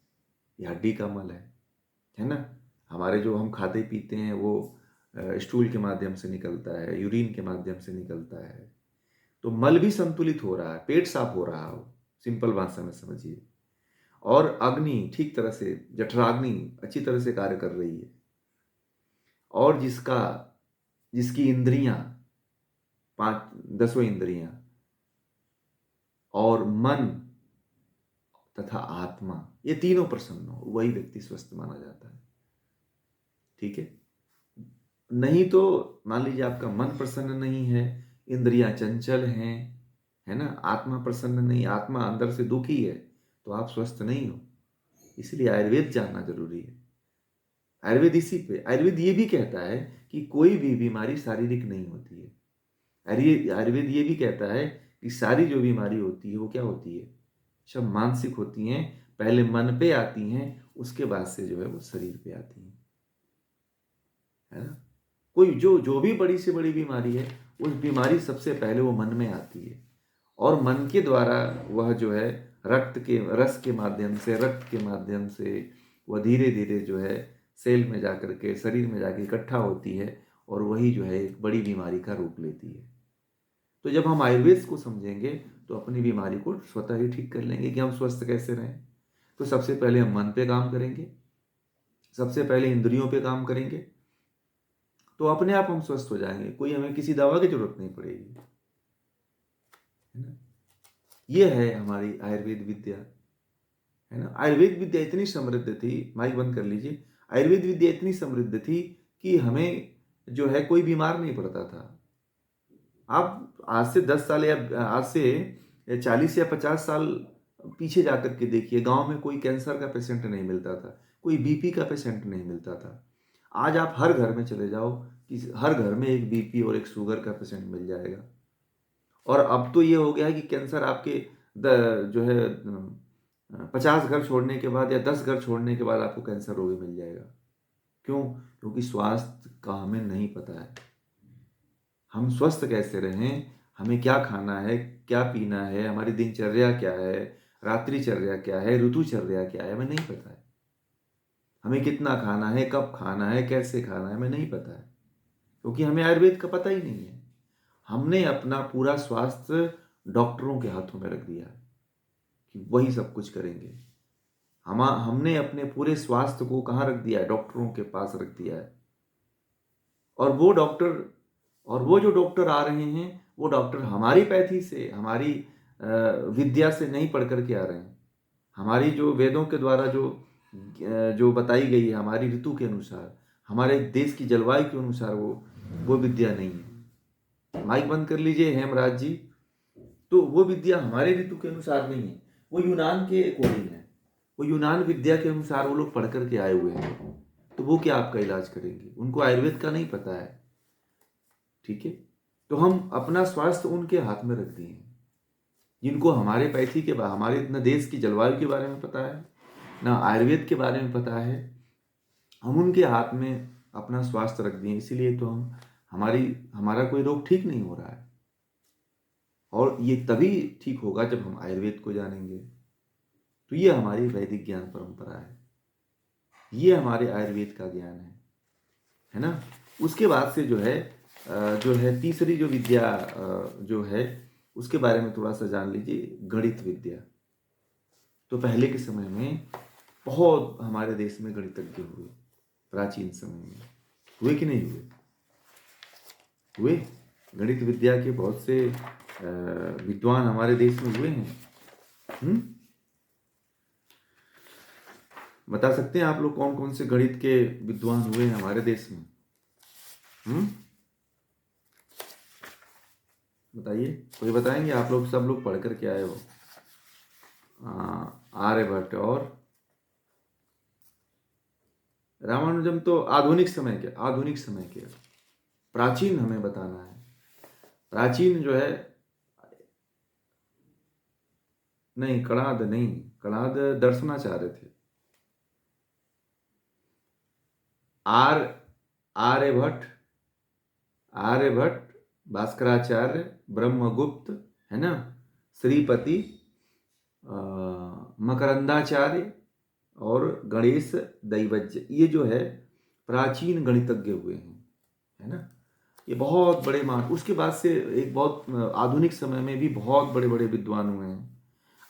ये हड्डी का मल है ना। हमारे जो हम खाते पीते हैं वो स्टूल के माध्यम से निकलता है, यूरिन के माध्यम से निकलता है। तो मल भी संतुलित हो रहा है, पेट साफ हो रहा हो, सिंपल भाषा में समझिए। और अग्नि ठीक तरह से, जठराग्नि अच्छी तरह से कार्य कर रही है। और जिसकी इंद्रियां 10 इंद्रियां और मन तथा आत्मा ये तीनों प्रसन्न हो, वही व्यक्ति स्वस्थ माना जाता है। ठीक है। नहीं तो मान लीजिए आपका मन प्रसन्न नहीं है, इंद्रियां चंचल हैं, है ना, आत्मा प्रसन्न नहीं, आत्मा अंदर से दुखी है, तो आप स्वस्थ नहीं हो। इसलिए आयुर्वेद जानना जरूरी है। आयुर्वेद ये भी कहता है कि कोई भी बीमारी शारीरिक नहीं होती है। आयुर्वेद ये भी कहता है कि सारी जो बीमारी होती है वो क्या होती है? सब मानसिक होती हैं। पहले मन पे आती हैं, उसके बाद से जो है वो शरीर पे आती हैं, है ना। कोई जो भी बड़ी से बड़ी बीमारी है, उस बीमारी सबसे पहले वो मन में आती है। और मन के द्वारा वह जो है रस के माध्यम से, रक्त के माध्यम से वह धीरे धीरे जो है सेल में जा कर के, शरीर में जाके इकट्ठा होती है और वही जो है एक बड़ी बीमारी का रूप लेती है। तो जब हम आयुर्वेद को समझेंगे तो अपनी बीमारी को स्वतः ही ठीक कर लेंगे कि हम स्वस्थ कैसे रहें। तो सबसे पहले हम मन पे काम करेंगे, सबसे पहले इंद्रियों पे काम करेंगे, तो अपने आप हम स्वस्थ हो जाएंगे। कोई हमें किसी दवा की जरूरत नहीं पड़ेगी, है ना। ये है हमारी आयुर्वेद विद्या, है ना। आयुर्वेद विद्या इतनी समृद्ध थी, माइक बंद कर लीजिए। आयुर्वेद विद्या इतनी समृद्ध थी कि हमें जो है कोई बीमार नहीं पड़ता था। आप आज से 10 साल या आज से 40 या 50 साल पीछे जाकर के देखिए, गांव में कोई कैंसर का पेशेंट नहीं मिलता था, कोई बीपी का पेशेंट नहीं मिलता था। आज आप हर घर में चले जाओ, हर घर में एक बीपी और एक शुगर का पेशेंट मिल जाएगा। और अब तो ये हो गया है कि कैंसर आपके जो है 50 घर छोड़ने के बाद या 10 घर छोड़ने के बाद आपको कैंसर रोगी मिल जाएगा। क्यों? क्योंकि स्वास्थ्य का हमें नहीं पता है। हम स्वस्थ कैसे रहें, हमें क्या खाना है, क्या पीना है, हमारी दिनचर्या क्या है, रात्रिचर्या क्या है, ऋतुचर्या क्या है, हमें नहीं पता है। हमें कितना खाना है, कब खाना है, कैसे खाना है, हमें नहीं पता है, क्योंकि हमें आयुर्वेद का पता ही नहीं है। हमने अपना पूरा स्वास्थ्य डॉक्टरों के हाथों में रख दिया है कि वही सब कुछ करेंगे। हमने अपने पूरे स्वास्थ्य को कहाँ रख दिया है? डॉक्टरों के पास रख दिया है। और वो जो डॉक्टर आ रहे हैं, वो डॉक्टर हमारी पैथी से, हमारी विद्या से नहीं पढ़ करके आ रहे हैं। हमारी जो वेदों के द्वारा जो बताई गई है, हमारी ऋतु के अनुसार, हमारे देश की जलवायु के अनुसार वो विद्या नहीं है। माइक बंद कर लीजिए हेमराज जी। तो वो विद्या हमारे ऋतु के अनुसार नहीं है, वो यूनान के अकॉर्डिंग है। वो यूनान विद्या के अनुसार वो लोग पढ़ करके आए हुए हैं। तो वो क्या आपका इलाज करेंगे? उनको आयुर्वेद का नहीं पता है, ठीक है। तो हम अपना स्वास्थ्य उनके हाथ में रख दिए हैं, जिनको हमारे पैथी के हमारे न देश की जलवायु के बारे में पता है, ना आयुर्वेद के बारे में पता है। हम उनके हाथ में अपना स्वास्थ्य रख दिए, इसीलिए तो हमारा कोई रोग ठीक नहीं हो रहा है। और ये तभी ठीक होगा जब हम आयुर्वेद को जानेंगे। तो ये हमारी वैदिक ज्ञान परंपरा है, ये हमारे आयुर्वेद का ज्ञान है ना। उसके बाद से जो है तीसरी जो विद्या जो है, उसके बारे में थोड़ा सा जान लीजिए, गणित विद्या। तो पहले के समय में बहुत हमारे देश में गणितज्ञ हुए, प्राचीन समय में हुए कि नहीं हुए? हुए। गणित विद्या के बहुत से विद्वान हमारे देश में हुए हैं। बता सकते हैं आप लोग कौन कौन से गणित के विद्वान हुए हैं हमारे देश में? बताइए, कोई बताएंगे? आप लोग सब लोग पढ़ कर के आए हो। आर्यभट्ट और रामानुजम तो आधुनिक समय के। प्राचीन हमें बताना है। प्राचीन जो है, नहीं, कणाद नहीं, कणाद दर्शनाचार्य थे। आर्यभट्ट, भास्कराचार्य, ब्रह्मगुप्त, है ना, श्रीपति, मकरंदाचार्य और गणेश दैवज्य, ये जो है प्राचीन गणितज्ञ हुए हैं, है ना। ये बहुत बड़े मान। उसके बाद से एक बहुत आधुनिक समय में भी बहुत बड़े बड़े विद्वान हुए हैं।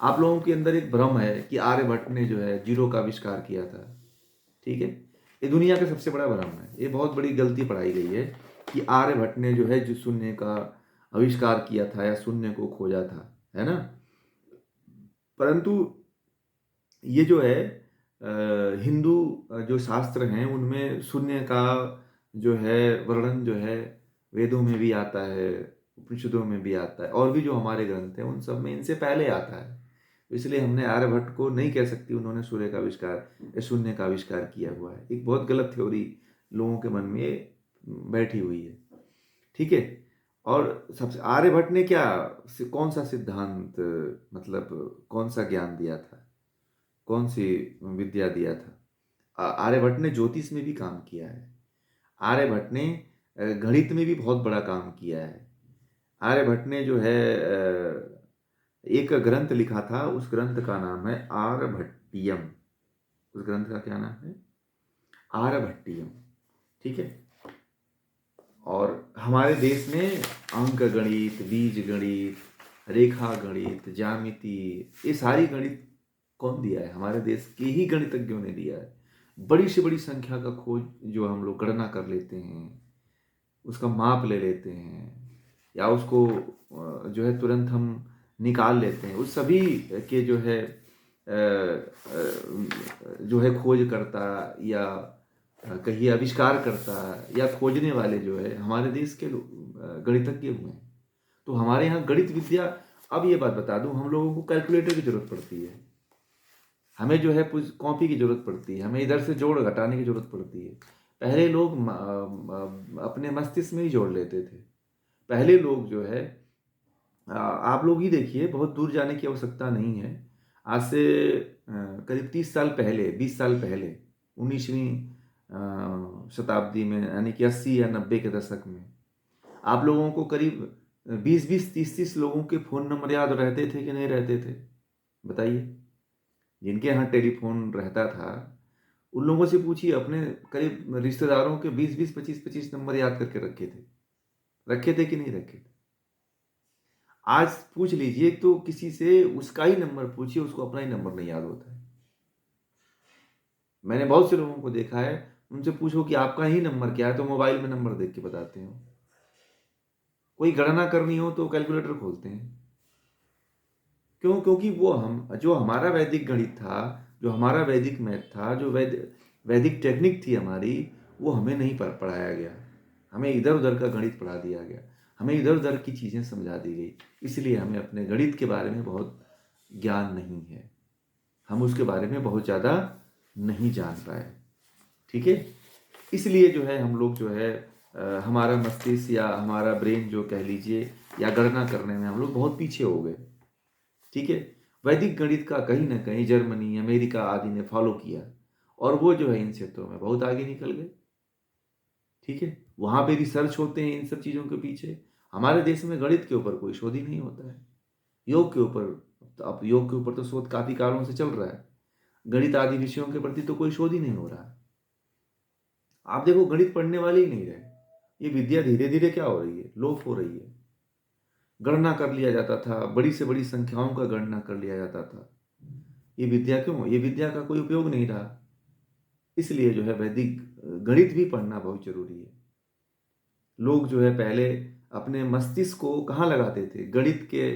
आप लोगों के अंदर एक भ्रम है कि आर्यभट्ट ने जो है जीरो का आविष्कार किया था, ठीक है। ये दुनिया का सबसे बड़ा भ्रम है। ये बहुत बड़ी गलती पढ़ाई गई है कि आर्यभट्ट ने जो है जो शून्य का आविष्कार किया था या शून्य को खोजा था, है ना। परंतु ये जो है हिंदू जो शास्त्र हैं उनमें शून्य का जो है वर्णन जो है वेदों में भी आता है, उपनिषदों में भी आता है, और भी जो हमारे ग्रंथ हैं उन सब में इनसे पहले आता है। इसलिए हमने आर्यभट्ट को नहीं कह सकती उन्होंने सूर्य का आविष्कार या शून्य का आविष्कार किया हुआ है। एक बहुत गलत थ्योरी लोगों के मन में बैठी हुई है, ठीक है। और सबसे आर्यभट्ट ने कौन सा सिद्धांत, मतलब कौन सा ज्ञान दिया था, कौन सी विद्या दिया था? आर्यभट्ट ने ज्योतिष में भी काम किया है। आर्यभट्ट ने गणित में भी बहुत बड़ा काम किया है। आर्यभट्ट ने जो है एक ग्रंथ लिखा था, उस ग्रंथ का नाम है आर्यभट्टियम। उस ग्रंथ का क्या नाम है? आर्यभट्टियम। ठीक है। और हमारे देश में अंक गणित, बीज गणित, रेखा गणित, ज्यामिति, ये सारी गणित कौन दिया है? हमारे देश के ही गणितज्ञों ने दिया है। बड़ी से बड़ी संख्या का खोज जो हम लोग गणना कर लेते हैं, उसका माप ले लेते हैं, या उसको जो है तुरंत हम निकाल लेते हैं, उस सभी के जो है खोज करता, या कहिए आविष्कार करता, या खोजने वाले जो है हमारे देश के गणितज्ञ हुए हैं। तो हमारे यहाँ गणित विद्या, अब ये बात बता दूं, हम लोगों को कैलकुलेटर की जरूरत पड़ती है, हमें जो है कुछ कॉपी की जरूरत पड़ती है, हमें इधर से जोड़ घटाने की जरूरत पड़ती है। पहले लोग अपने मस्तिष्क में ही जोड़ लेते थे। पहले लोग जो है, आप लोग ही देखिए, बहुत दूर जाने की आवश्यकता नहीं है। आज से करीब 30 साल पहले, 20 साल पहले, 19वीं शताब्दी में, यानी कि 80 या 90 के दशक में, आप लोगों को करीब 20-20, 30-30 लोगों के फ़ोन नंबर याद रहते थे कि नहीं रहते थे? बताइए। जिनके यहाँ टेलीफोन रहता था, उन लोगों से पूछिए, अपने करीब रिश्तेदारों के 20-20, 25-25 नंबर याद करके रखे थे कि नहीं रखे थे? आज पूछ लीजिए तो किसी से उसका ही नंबर पूछिए, उसको अपना ही नंबर नहीं याद होता है। मैंने बहुत से लोगों को देखा है, उनसे पूछो कि आपका ही नंबर क्या है, तो मोबाइल में नंबर देख के बताते हो। कोई गणना करनी हो तो कैलकुलेटर खोलते हैं। क्यों? क्योंकि वो हम जो हमारा वैदिक गणित था, जो हमारा वैदिक मैथ था, जो वैदिक टेक्निक थी हमारी, वो हमें नहीं पढ़ाया गया। हमें इधर उधर का गणित पढ़ा दिया गया, हमें इधर उधर की चीज़ें समझा दी गई। इसलिए हमें अपने गणित के बारे में बहुत ज्ञान नहीं है, हम उसके बारे में बहुत ज़्यादा नहीं जान पाए। ठीक है। इसलिए जो है हम लोग जो है हमारा मस्तिष्क या हमारा ब्रेन जो कह लीजिए, या गणना करने में हम लोग बहुत पीछे हो गए। ठीक है। वैदिक गणित का कहीं ना कहीं जर्मनी, अमेरिका आदि ने फॉलो किया, और वो जो है इन क्षेत्रों में बहुत आगे निकल गए। ठीक है। वहाँ पे रिसर्च होते हैं इन सब चीज़ों के पीछे। हमारे देश में गणित के ऊपर कोई शोध ही नहीं होता है। योग के ऊपर, अब योग के ऊपर तो शोध काफ़ी कालों से चल रहा है, गणित आदि विषयों के प्रति तो कोई शोध ही नहीं हो रहा है। आप देखो, गणित पढ़ने वाले ही नहीं रहे। ये विद्या धीरे धीरे क्या हो रही है? लोप हो रही है। गणना कर लिया जाता था, बड़ी से बड़ी संख्याओं का गणना कर लिया जाता था। ये विद्या क्यों? ये विद्या का कोई उपयोग नहीं रहा। इसलिए जो है वैदिक गणित भी पढ़ना बहुत जरूरी है। लोग जो है पहले अपने मस्तिष्क को कहाँ लगाते थे? गणित के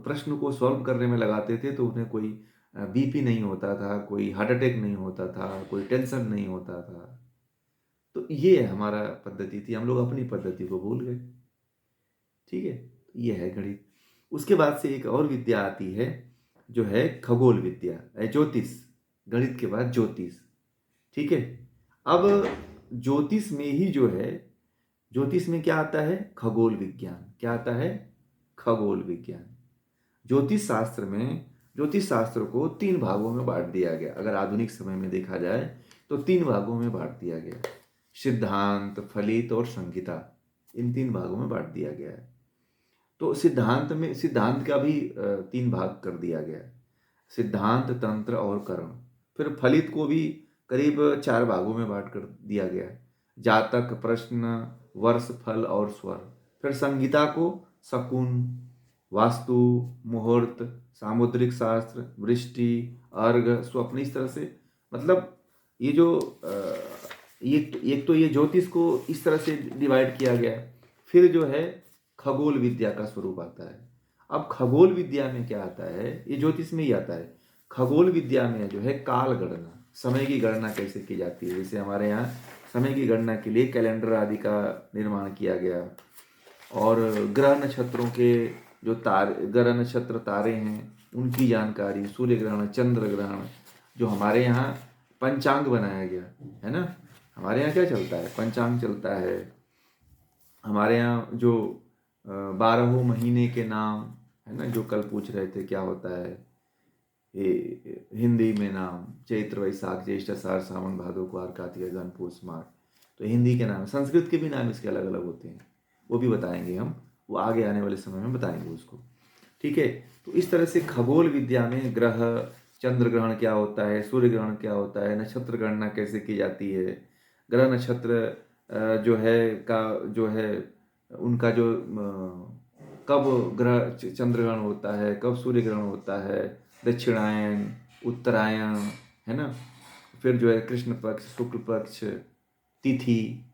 प्रश्न को सॉल्व करने में लगाते थे, तो उन्हें कोई बीपी नहीं होता था, कोई हार्ट अटैक नहीं होता था, कोई टेंशन नहीं होता था। तो ये हमारा पद्धति थी, हम लोग अपनी पद्धति को भूल गए। ठीक है। ये है गणित। उसके बाद से एक और विद्या आती है, जो है खगोल विद्या, ज्योतिष। गणित के बाद ज्योतिष। ठीक है। अब ज्योतिष में ही जो है, ज्योतिष में क्या आता है? खगोल विज्ञान। क्या आता है? खगोल विज्ञान। ज्योतिष शास्त्र को 3 भागों में बांट दिया गया। अगर आधुनिक समय में देखा जाए तो 3 भागों में बांट दिया गया। सिद्धांत, फलित और संहिता, इन 3 भागों में बांट दिया गया है। तो सिद्धांत का भी 3 भाग कर दिया गया है, सिद्धांत, तंत्र और करण। फिर फलित को भी करीब 4 भागों में बांट कर दिया गया है, जातक, प्रश्न, वर्ष, फल और स्वर। फिर संगीता को शकुन, वास्तु, मुहूर्त, सामुद्रिक शास्त्र, वृष्टि, अर्घ, स्वप्न, इस तरह से, मतलब ये जो ये एक तो ये ज्योतिष को इस तरह से डिवाइड किया गया है। फिर जो है खगोल विद्या का स्वरूप आता है। अब खगोल विद्या में क्या आता है? ये ज्योतिष में ही आता है। खगोल विद्या में जो है काल गणना, समय की गणना कैसे की जाती है। जैसे हमारे यहाँ समय की गणना के लिए कैलेंडर आदि का निर्माण किया गया, और ग्रह नक्षत्रों के जो ग्रह नक्षत्र तारे हैं उनकी जानकारी, सूर्य ग्रहण, चंद्र ग्रहण, जो हमारे यहाँ पंचांग बनाया गया है ना। हमारे यहाँ क्या चलता है? पंचांग चलता है। हमारे यहाँ जो 12 महीने के नाम है ना, जो कल पूछ रहे थे क्या होता है, ये हिंदी में नाम, चैत्र, वैशाख, ज्येष्ठ, आषाढ़, सावन, भादो, कुआर, कार्तिक, अगहन, पूस, माघ, तो हिंदी के नाम। संस्कृत के भी नाम इसके अलग अलग होते हैं, वो भी बताएंगे हम, वो आगे आने वाले समय में बताएंगे उसको। ठीक है। तो इस तरह से खगोल विद्या में ग्रह, चंद्र ग्रहण क्या होता है, सूर्य ग्रहण क्या होता है, नक्षत्र गणना कैसे की जाती है, ग्रह नक्षत्र जो है का जो है उनका जो कब ग्रह चंद्र ग्रहण होता है, कब सूर्य ग्रहण होता है, दक्षिणायन, उत्तरायण, है ना। फिर जो है कृष्ण पक्ष, शुक्ल पक्ष, तिथि,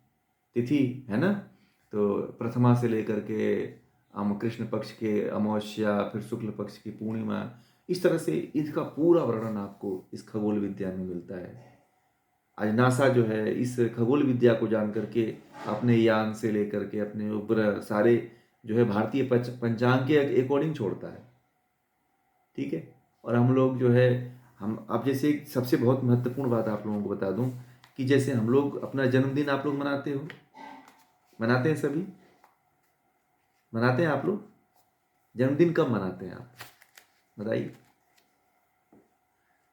तिथि, है ना। तो प्रथमा से लेकर के कृष्ण पक्ष के अमावस्या, फिर शुक्ल पक्ष की पूर्णिमा, इस तरह से इसका पूरा वर्णन आपको इस खगोल विद्या में मिलता है। आज नासा जो है इस खगोल विद्या को जान करके अपने यान से लेकर के अपने उपग्रह सारे जो है भारतीय पंचांग के अकॉर्डिंग छोड़ता है, ठीक है। और हम लोग जो है हम अब जैसे एक सबसे बहुत महत्वपूर्ण बात आप लोगों को बता दूं कि जैसे हम लोग अपना जन्मदिन आप लोग मनाते हो, मनाते हैं सभी, मनाते हैं आप लोग। जन्मदिन कब मनाते हैं आप बताइए,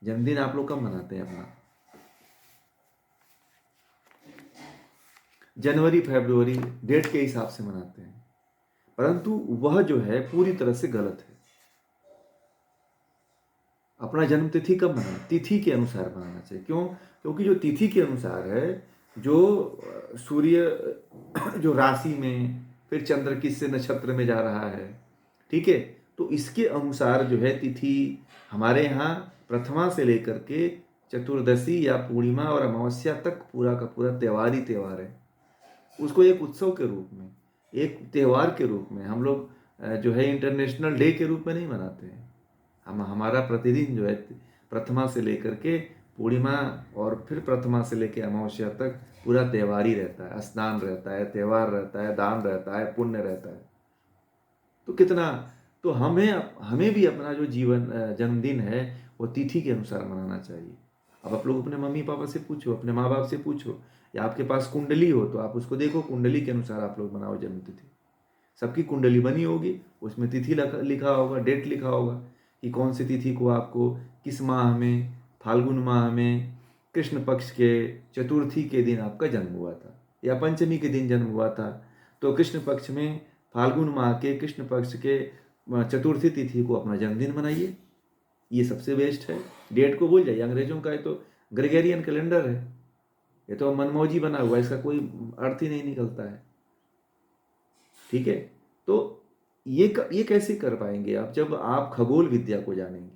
जन्मदिन आप लोग कब मनाते हैं अपना? जनवरी फरवरी डेट के हिसाब से मनाते हैं, परंतु वह जो है पूरी तरह से गलत है। अपना जन्म तिथि कब मनाना, तिथि के अनुसार मनाना चाहिए। क्यों? क्योंकि जो तिथि के अनुसार है, जो सूर्य जो राशि में, फिर चंद्र किस से नक्षत्र में जा रहा है, ठीक है। तो इसके अनुसार जो है तिथि हमारे यहाँ प्रथमा से लेकर के चतुर्दशी या पूर्णिमा और अमावस्या तक पूरा का पूरा त्यौहार ही त्यौहार है। उसको एक उत्सव के रूप में, एक त्यौहार के रूप में हम लोग जो है इंटरनेशनल डे के रूप में नहीं मनाते हैं। हम हमारा प्रतिदिन जो है प्रथमा से लेकर के पूर्णिमा और फिर प्रथमा से लेकर अमावस्या तक पूरा त्यौहार ही रहता है, स्नान रहता है, त्यौहार रहता है, दान रहता है, पुण्य रहता है। तो कितना, तो हमें हमें भी अपना जो जीवन जन्मदिन है वो तिथि के अनुसार मनाना चाहिए। अब आप लोग अपने मम्मी पापा से पूछो, अपने माँ बाप से पूछो, या आपके पास कुंडली हो तो आप उसको देखो, कुंडली के अनुसार आप लोग मनाओ जन्म तिथि। सबकी कुंडली बनी होगी, उसमें तिथि लिखा होगा, डेट लिखा होगा कि कौन सी तिथि को आपको किस माह में, फाल्गुन माह में कृष्ण पक्ष के चतुर्थी के दिन आपका जन्म हुआ था या पंचमी के दिन जन्म हुआ था। तो कृष्ण पक्ष में फाल्गुन माह के कृष्ण पक्ष के चतुर्थी तिथि को अपना जन्मदिन मनाइए, ये सबसे बेस्ट है। डेट को भूल जाइए, अंग्रेजों का ये तो ग्रेगोरियन कैलेंडर है, ये तो मनमौजी बना हुआ है, इसका कोई अर्थ ही नहीं निकलता है, ठीक है। तो ये कैसे कर पाएंगे आप? जब आप खगोल विद्या को जानेंगे,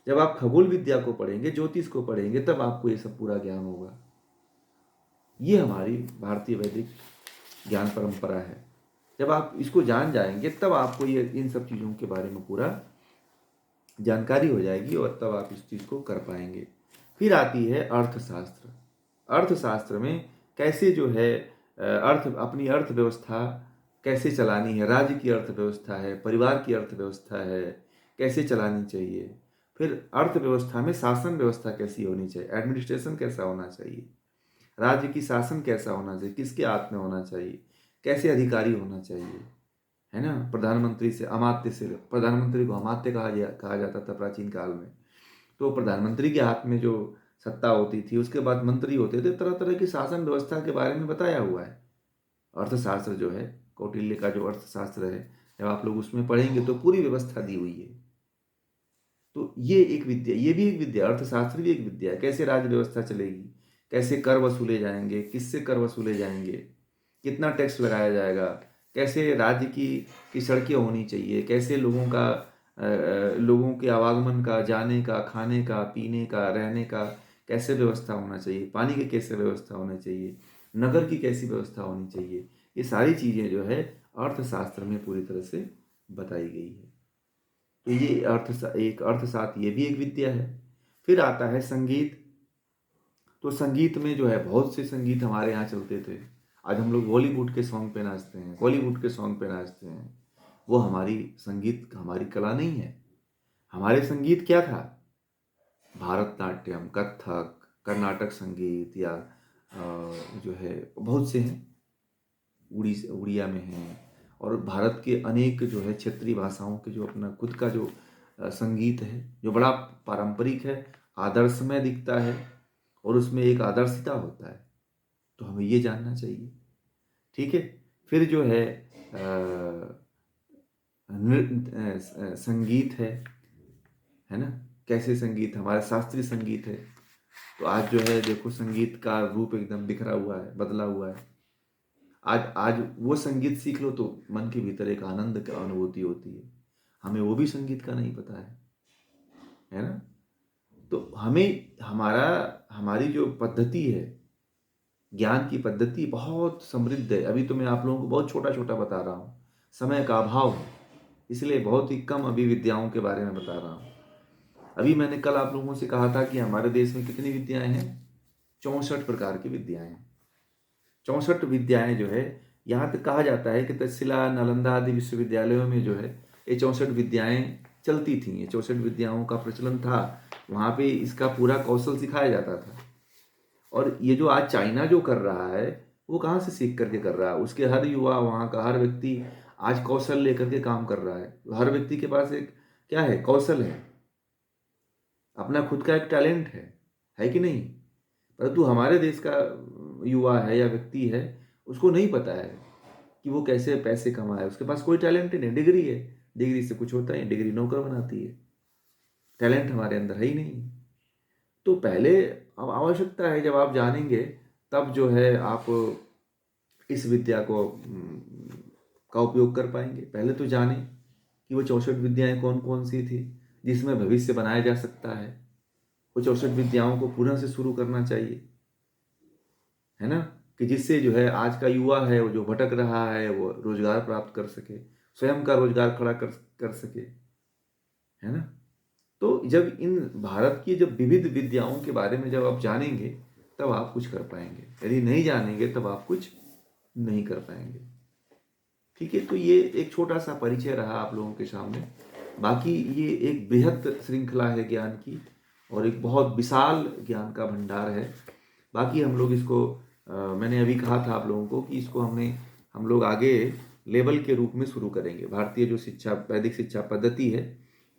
जब आप खगोल विद्या को पढ़ेंगे, ज्योतिष को पढ़ेंगे, तब आपको ये सब पूरा ज्ञान होगा। ये हमारी भारतीय वैदिक ज्ञान परंपरा है। जब आप इसको जान जाएंगे तब आपको ये इन सब चीज़ों के बारे में पूरा जानकारी हो जाएगी और तब आप इस चीज़ को कर पाएंगे। फिर आती है अर्थशास्त्र। अर्थशास्त्र में कैसे जो है अपनी अर्थव्यवस्था कैसे चलानी है, राज्य की अर्थव्यवस्था है, परिवार की अर्थव्यवस्था है, कैसे चलानी चाहिए। फिर अर्थव्यवस्था में शासन व्यवस्था कैसी होनी चाहिए, एडमिनिस्ट्रेशन कैसा होना चाहिए, राज्य की शासन कैसा होना चाहिए, किसके हाथ में होना चाहिए, कैसे अधिकारी होना चाहिए, है ना। प्रधानमंत्री से अमात्य से, प्रधानमंत्री को अमात्य कहा जाता था प्राचीन काल में। तो प्रधानमंत्री के हाथ में जो सत्ता होती थी, उसके बाद मंत्री होते थे, तरह तरह की शासन व्यवस्था के बारे में बताया हुआ है। अर्थशास्त्र जो है, कौटिल्य का जो अर्थशास्त्र है, जब आप लोग उसमें पढ़ेंगे तो पूरी व्यवस्था दी हुई है। तो ये एक विद्या, ये भी एक विद्या, अर्थशास्त्र भी एक विद्या है। कैसे राज्य व्यवस्था चलेगी, कैसे कर वसूले जाएंगे, किससे कर वसूले जाएंगे, कितना टैक्स लगाया जाएगा, कैसे राज्य की सड़कें होनी चाहिए, कैसे लोगों के आवागमन का, जाने का, खाने का, पीने का, रहने का कैसे व्यवस्था होना चाहिए, पानी की कैसे व्यवस्था होनी चाहिए, नगर की कैसी व्यवस्था होनी चाहिए। ये सारी चीज़ें जो है अर्थशास्त्र में पूरी तरह से बताई गई है। तो ये एक अर्थशास्त्र, ये भी एक विद्या है। फिर आता है संगीत। तो संगीत में जो है बहुत से संगीत हमारे यहाँ चलते थे। आज हम लोग बॉलीवुड के सॉन्ग पे नाचते हैं, बॉलीवुड के सॉन्ग पे नाचते हैं। वो हमारी संगीत, हमारी कला नहीं है। हमारे संगीत क्या था? भारतनाट्यम, कथक, कर्नाटक संगीत, या जो है बहुत से हैं, उड़िया में हैं, और भारत के अनेक जो है क्षेत्रीय भाषाओं के जो अपना खुद का जो संगीत है, जो बड़ा पारंपरिक है, आदर्शमय दिखता है, और उसमें एक आदर्शिता होता है। तो हमें ये जानना चाहिए, ठीक है। फिर जो है संगीत है ना। कैसे संगीत, हमारा शास्त्रीय संगीत है, तो आज जो है देखो संगीत का रूप एकदम बिखरा हुआ है, बदला हुआ है। आज आज वो संगीत सीख लो तो मन के भीतर एक आनंद का अनुभूति होती है। हमें वो भी संगीत का नहीं पता है ना? तो हमें हमारी जो पद्धति है, ज्ञान की पद्धति बहुत समृद्ध है। अभी तो मैं आप लोगों को बहुत छोटा छोटा बता रहा हूँ, समय का अभाव है, इसलिए बहुत ही कम अभी विद्याओं के बारे में बता रहा हूँ। अभी मैंने कल आप लोगों से कहा था कि हमारे देश में कितनी विद्याएं हैं? 64 प्रकार की विद्याएं हैं। 64 विद्याएं जो है, यहाँ तक कहा जाता है कि तक्षशिला, नालंदा आदि विश्वविद्यालयों में जो है ये 64 विद्याएं चलती थी। ये 64 विद्याओं का प्रचलन था, वहाँ पे इसका पूरा कौशल सिखाया जाता था। और ये जो आज चाइना जो कर रहा है, वो कहाँ से सीख करके कर रहा है? उसके हर युवा, वहाँ का हर व्यक्ति आज कौशल लेकर के काम कर रहा है। हर व्यक्ति के पास एक क्या है? कौशल है, अपना खुद का एक टैलेंट है कि नहीं? परंतु हमारे देश का युवा है या व्यक्ति है, उसको नहीं पता है कि वो कैसे पैसे कमाए। उसके पास कोई टैलेंट ही नहीं, डिग्री है, डिग्री से कुछ होता है? डिग्री नौकर बनाती है, टैलेंट हमारे अंदर है ही नहीं। तो पहले अब आवश्यकता है, जब आप जानेंगे तब जो है आप इस विद्या को का उपयोग कर पाएंगे। पहले तो जाने कि वो 64 विद्याएं कौन कौन सी थी जिसमें भविष्य बनाया जा सकता है। वो 64 विद्याओं को पुनः से शुरू करना चाहिए, है ना? कि जिससे जो है आज का युवा है, वो जो भटक रहा है, वो रोजगार प्राप्त कर सके, स्वयं का रोजगार खड़ा कर सके, है ना? तो जब इन भारत की जब विविध विद्याओं के बारे में जब आप जानेंगे तब आप कुछ कर पाएंगे। यदि नहीं जानेंगे तब आप कुछ नहीं कर पाएंगे। ठीक है, तो ये एक छोटा सा परिचय रहा आप लोगों के सामने। बाकी ये एक बृहद श्रृंखला है ज्ञान की, और एक बहुत विशाल ज्ञान का भंडार है। बाकी हम लोग इसको मैंने अभी कहा था आप लोगों को कि इसको हम लोग आगे लेवल के रूप में शुरू करेंगे। भारतीय जो शिक्षा, वैदिक शिक्षा पद्धति है,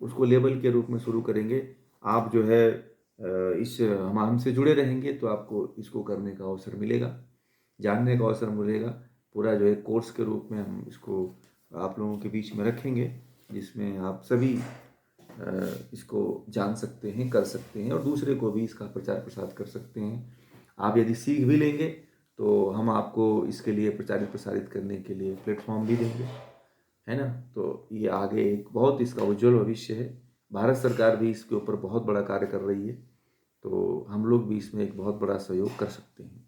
उसको लेवल के रूप में शुरू करेंगे। आप जो है इस हमसे जुड़े रहेंगे तो आपको इसको करने का अवसर मिलेगा, जानने का अवसर मिलेगा। पूरा जो है कोर्स के रूप में हम इसको आप लोगों के बीच में रखेंगे, जिसमें आप सभी इसको जान सकते हैं, कर सकते हैं, और दूसरे को भी इसका प्रचार प्रसार कर सकते हैं। आप यदि सीख भी लेंगे तो हम आपको इसके लिए प्रचारित प्रसारित करने के लिए प्लेटफॉर्म भी देंगे, है ना? तो ये आगे एक बहुत इसका उज्जवल भविष्य है। भारत सरकार भी इसके ऊपर बहुत बड़ा कार्य कर रही है, तो हम लोग भी इसमें एक बहुत बड़ा सहयोग कर सकते हैं।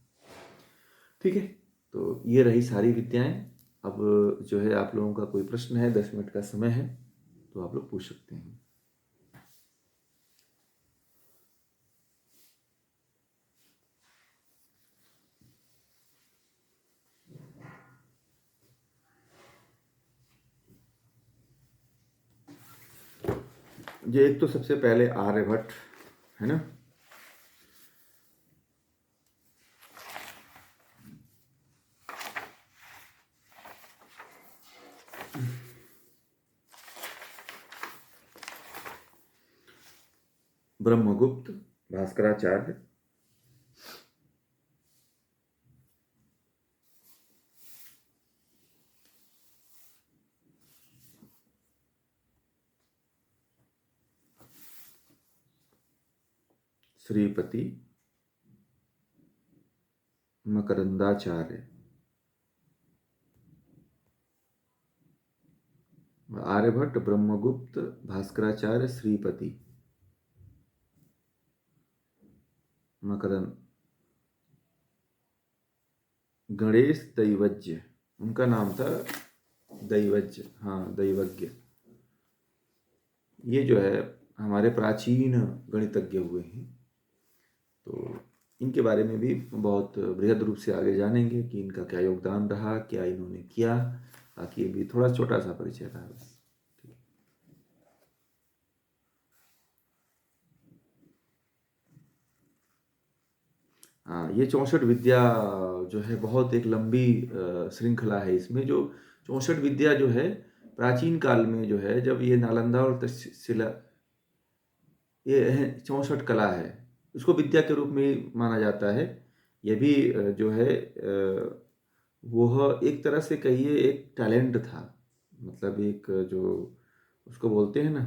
ठीक है, तो ये रही सारी विद्याएं। अब जो है आप लोगों का कोई प्रश्न है, 10 मिनट का समय है, तो आप लोग पूछ सकते हैं। ये एक तो सबसे पहले आर्यभट्ट, है ना? ब्रह्मगुप्त, भास्कराचार्य, श्रीपति, मकरंदाचार्य। आर्यभट्ट, ब्रह्मगुप्त, भास्कराचार्य, श्रीपति, मकरंद, गणेश दैवज्ञ, उनका नाम था दैवज्ञ, हाँ दैवज्ञ। ये जो है हमारे प्राचीन गणितज्ञ हुए हैं। तो इनके बारे में भी बहुत बृहद रूप से आगे जानेंगे कि इनका क्या योगदान रहा, क्या इन्होंने किया। बाकी ये भी थोड़ा छोटा सा परिचय रहा बस। हाँ, ये 64 विद्या जो है बहुत एक लंबी श्रृंखला है। इसमें जो 64 विद्या जो है प्राचीन काल में जो है, जब ये नालंदा और तक्षशिला, ये 64 कला है, उसको विद्या के रूप में ही माना जाता है। ये भी जो है वह एक तरह से कहिए एक टैलेंट था, मतलब एक जो उसको बोलते हैं ना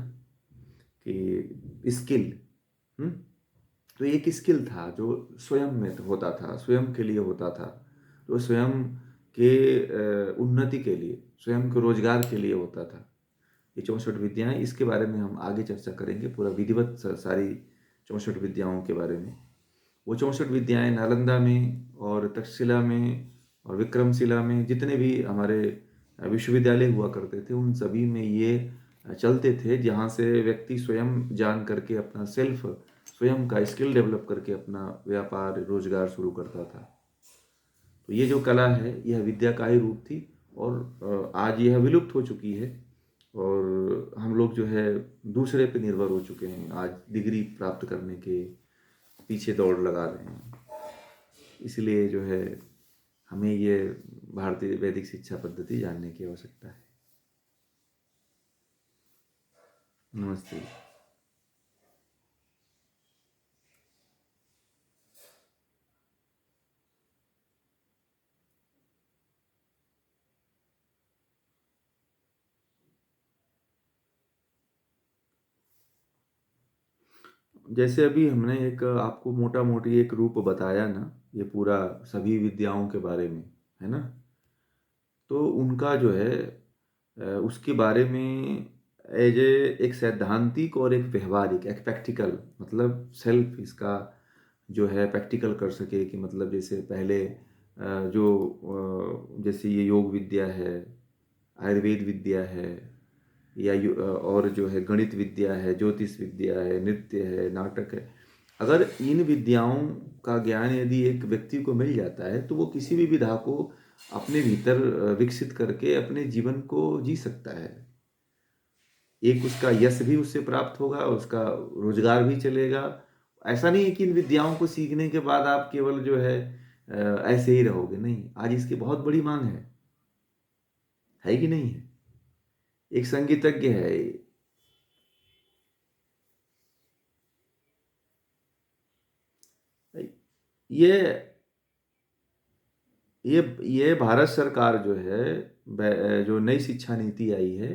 कि स्किल। तो एक स्किल था जो स्वयं में होता था, स्वयं के लिए होता था, जो स्वयं के उन्नति के लिए, स्वयं के रोजगार के लिए होता था। ये 64 विद्याएं, इसके बारे में हम आगे चर्चा करेंगे, पूरा विधिवत सारी 64 विद्याओं के बारे में। वो 64 विद्याएं नालंदा में और तक्षशिला में और विक्रमशिला में जितने भी हमारे विश्वविद्यालय हुआ करते थे, उन सभी में ये चलते थे, जहाँ से व्यक्ति स्वयं जान करके अपना स्वयं का स्किल डेवलप करके अपना व्यापार रोजगार शुरू करता था। तो ये जो कला है, यह विद्या का ही रूप थी, और आज यह विलुप्त हो चुकी है, और हम लोग जो है दूसरे पे निर्भर हो चुके हैं। आज डिग्री प्राप्त करने के पीछे दौड़ लगा रहे हैं। इसलिए जो है हमें ये भारतीय वैदिक शिक्षा पद्धति जानने की आवश्यकता है। नमस्ते। जैसे अभी हमने एक आपको मोटा मोटी एक रूप बताया ना, ये पूरा सभी विद्याओं के बारे में, है ना। तो उनका जो है उसके बारे में एज ए एक सैद्धांतिक और एक व्यवहारिक, एक प्रैक्टिकल, मतलब सेल्फ इसका जो है प्रैक्टिकल कर सके कि मतलब जैसे पहले जैसे ये योग विद्या है, आयुर्वेद विद्या है, या और जो है गणित विद्या है, ज्योतिष विद्या है, नृत्य है, नाटक है। अगर इन विद्याओं का ज्ञान यदि एक व्यक्ति को मिल जाता है, तो वो किसी भी विधा को अपने भीतर विकसित करके अपने जीवन को जी सकता है। एक उसका यश भी उससे प्राप्त होगा, उसका रोजगार भी चलेगा। ऐसा नहीं है कि इन विद्याओं को सीखने के बाद आप केवल जो है ऐसे ही रहोगे, नहीं। आज इसकी बहुत बड़ी मांग है कि नहीं है। एक संगीतज्ञ है, ये ये भारत सरकार जो है, जो नई शिक्षा नीति आई है,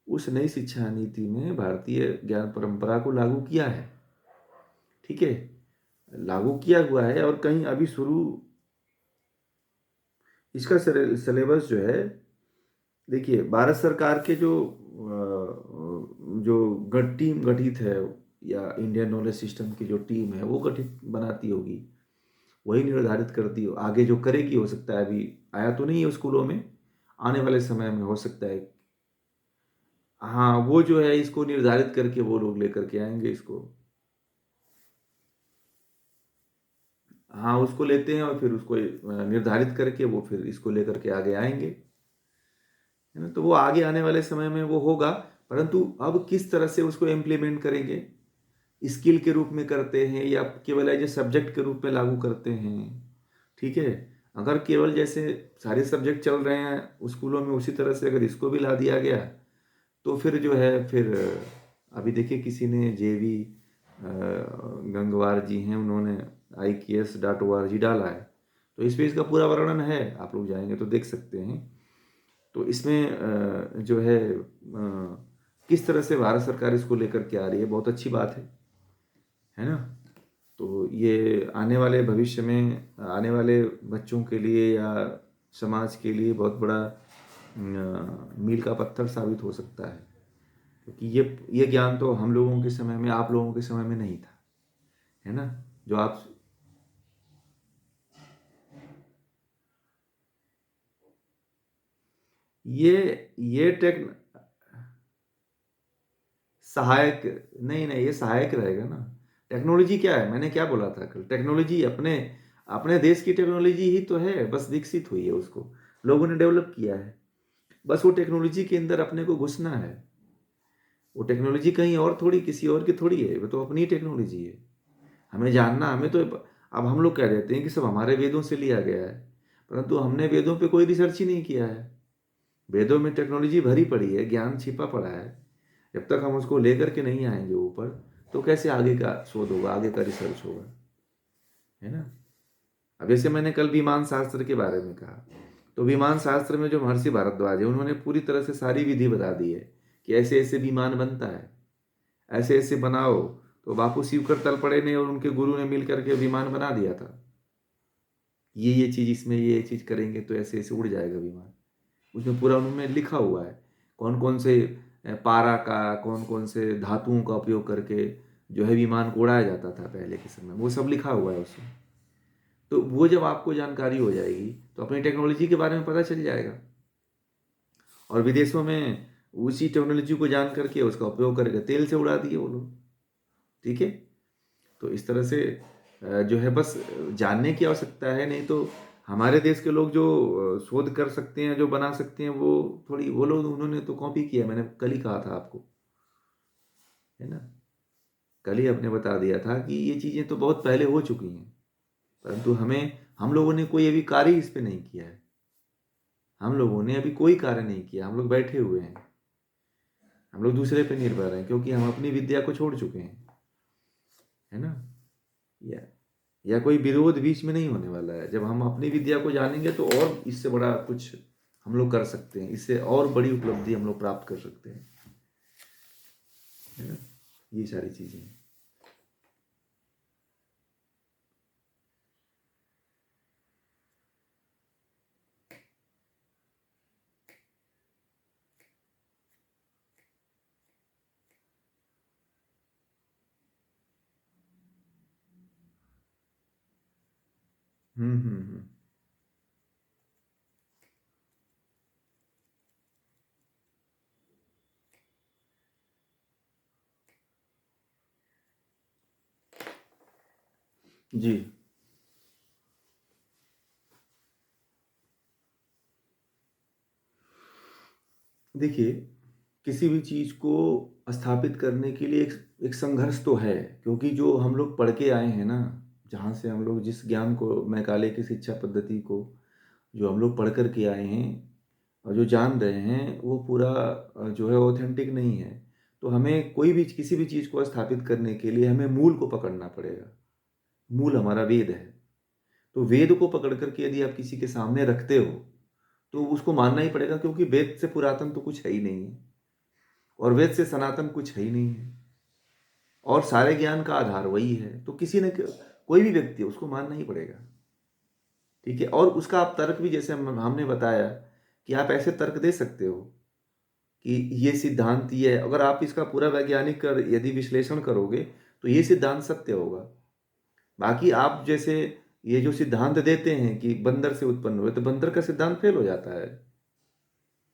उस नई शिक्षा नीति में भारतीय ज्ञान परंपरा को लागू किया है। ठीक है, लागू किया हुआ है, और कहीं अभी शुरू इसका सिलेबस जो है, देखिए भारत सरकार के जो टीम गठित है, या इंडियन नॉलेज सिस्टम की जो टीम है वो गठित बनाती होगी, वही निर्धारित करती हो। आगे जो करेगी, हो सकता है, अभी आया तो नहीं है स्कूलों में, आने वाले समय में हो सकता है। हाँ, वो जो है इसको निर्धारित करके वो लोग लेकर के आएंगे इसको। हाँ, उसको लेते हैं और फिर उसको निर्धारित करके वो फिर इसको लेकर के आगे आएंगे, है ना। तो वो आगे आने वाले समय में वो होगा, परंतु अब किस तरह से उसको इम्प्लीमेंट करेंगे, स्किल के रूप में करते हैं या केवल एज ए सब्जेक्ट के रूप में लागू करते हैं। ठीक है, अगर केवल जैसे सारे सब्जेक्ट चल रहे हैं स्कूलों में, उसी तरह से अगर इसको भी ला दिया गया, तो फिर जो है फिर अभी देखिए किसी ने जेवी गंगवार जी हैं, उन्होंने IKS.org डाला है, तो इस पे इसका पूरा वर्णन है, आप लोग जाएंगे तो देख सकते हैं। तो इसमें जो है किस तरह से भारत सरकार इसको लेकर के आ रही है, बहुत अच्छी बात है ना। तो ये आने वाले भविष्य में आने वाले बच्चों के लिए या समाज के लिए बहुत बड़ा मील का पत्थर साबित हो सकता है, क्योंकि ये ज्ञान तो हम लोगों के समय में, आप लोगों के समय में नहीं था, है ना। जो आप ये टेक सहायक, नहीं नहीं, ये सहायक रहेगा ना। टेक्नोलॉजी क्या है, मैंने क्या बोला था कल, टेक्नोलॉजी अपने अपने देश की टेक्नोलॉजी ही तो है, बस विकसित हुई है, उसको लोगों ने डेवलप किया है। बस वो टेक्नोलॉजी के अंदर अपने को घुसना है। वो टेक्नोलॉजी कहीं और थोड़ी, किसी और की थोड़ी है, वो तो अपनी टेक्नोलॉजी है। हमें जानना, हमें तो अब हम लोग कह देते हैं कि सब हमारे वेदों से लिया गया है, परंतु हमने वेदों पे कोई रिसर्च ही नहीं किया है। वेदों में टेक्नोलॉजी भरी पड़ी है, ज्ञान छिपा पड़ा है। जब तक हम उसको लेकर के नहीं आएंगे ऊपर, तो कैसे आगे का शोध होगा, आगे का रिसर्च होगा, है ना। अब जैसे मैंने कल विमान शास्त्र के बारे में कहा, तो विमान शास्त्र में जो महर्षि भारद्वाज है, उन्होंने पूरी तरह से सारी विधि बता दी है कि ऐसे ऐसे विमान बनता है, ऐसे ऐसे बनाओ, तो बापू शिव करतलपड़े ने और उनके गुरु ने मिल करके विमान बना दिया था। ये चीज़ इसमें, ये चीज़ करेंगे तो ऐसे ऐसे उड़ जाएगा विमान। उसमें पूरा उन्होंने लिखा हुआ है कौन कौन से पारा का, कौन कौन से धातुओं का उपयोग करके जो है विमान को उड़ाया जाता था पहले के समय में, वो सब लिखा हुआ है उसमें। तो वो जब आपको जानकारी हो जाएगी तो अपनी टेक्नोलॉजी के बारे में पता चल जाएगा, और विदेशों में उसी टेक्नोलॉजी को जान करके उसका उपयोग करके तेल से उड़ा दिए वो लोग। ठीक है, तो इस तरह से जो है बस जानने की आवश्यकता है, नहीं तो हमारे देश के लोग जो शोध कर सकते हैं, जो बना सकते हैं, वो थोड़ी वो लोग उन्होंने तो कॉपी किया। मैंने कल ही कहा था आपको, है ना, कल ही आपने बता दिया था कि ये चीज़ें तो बहुत पहले हो चुकी हैं, परंतु हम लोगों ने कोई अभी कार्य इस पे नहीं किया है। हम लोगों ने अभी कोई कार्य नहीं किया, हम लोग बैठे हुए हैं, हम लोग दूसरे पे निर्भर हैं, क्योंकि हम अपनी विद्या को छोड़ चुके हैं, है ना। या या कोई विरोध बीच में नहीं होने वाला है। जब हम अपनी विद्या को जानेंगे तो और इससे बड़ा कुछ हम लोग कर सकते हैं, इससे और बड़ी उपलब्धि हम लोग प्राप्त कर सकते हैं, है ना। ये सारी चीजें हैं। हम्म। जी देखिए, किसी भी चीज को स्थापित करने के लिए एक संघर्ष तो है, क्योंकि जो हम लोग पढ़ के आए हैं ना, जहाँ से हम लोग जिस ज्ञान को, मैकाले की शिक्षा पद्धति को जो हम लोग पढ़ कर के आए हैं और जो जान रहे हैं, वो पूरा जो है ऑथेंटिक नहीं है। तो हमें कोई भी किसी भी चीज़ को स्थापित करने के लिए हमें मूल को पकड़ना पड़ेगा। मूल हमारा वेद है। तो वेद को पकड़ करके यदि आप किसी के सामने रखते हो तो उसको मानना ही पड़ेगा, क्योंकि वेद से पुरातन तो कुछ है ही नहीं है, और वेद से सनातन कुछ है ही नहीं है, और सारे ज्ञान का आधार वही है। तो किसी ने, कोई भी व्यक्ति है, उसको मानना ही पड़ेगा। ठीक है, और उसका आप तर्क भी, जैसे हमने बताया कि आप ऐसे तर्क दे सकते हो कि ये सिद्धांत ये है, अगर आप इसका पूरा वैज्ञानिक कर यदि विश्लेषण करोगे तो ये सिद्धांत सत्य होगा। बाकी आप जैसे ये जो सिद्धांत देते हैं कि बंदर से उत्पन्न हुए, तो बंदर का सिद्धांत फेल हो जाता है।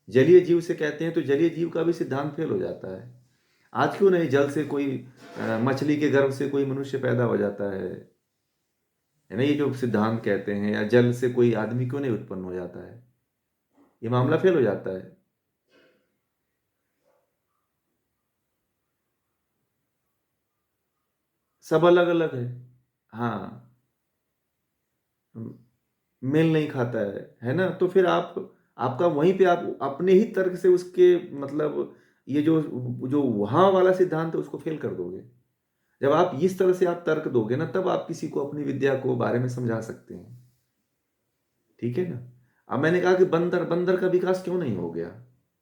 जलीय जीव से कहते हैं तो जलीय जीव का भी सिद्धांत फेल हो जाता है। आज क्यों नहीं जल से कोई मछली के गर्भ से कोई मनुष्य पैदा हो जाता है ना, ये जो सिद्धांत कहते हैं, या जल से कोई आदमी क्यों नहीं उत्पन्न हो जाता है, ये मामला फेल हो जाता है। सब अलग अलग है। हाँ, मेल नहीं खाता है ना। तो फिर आप, आपका वहीं पे आप अपने ही तर्क से उसके मतलब ये जो जो वहां वाला सिद्धांत है उसको फेल कर दोगे। जब आप इस तरह से आप तर्क दोगे ना, तब आप किसी को अपनी विद्या को बारे में समझा सकते हैं। ठीक है ना। अब मैंने कहा कि बंदर बंदर का विकास क्यों नहीं हो गया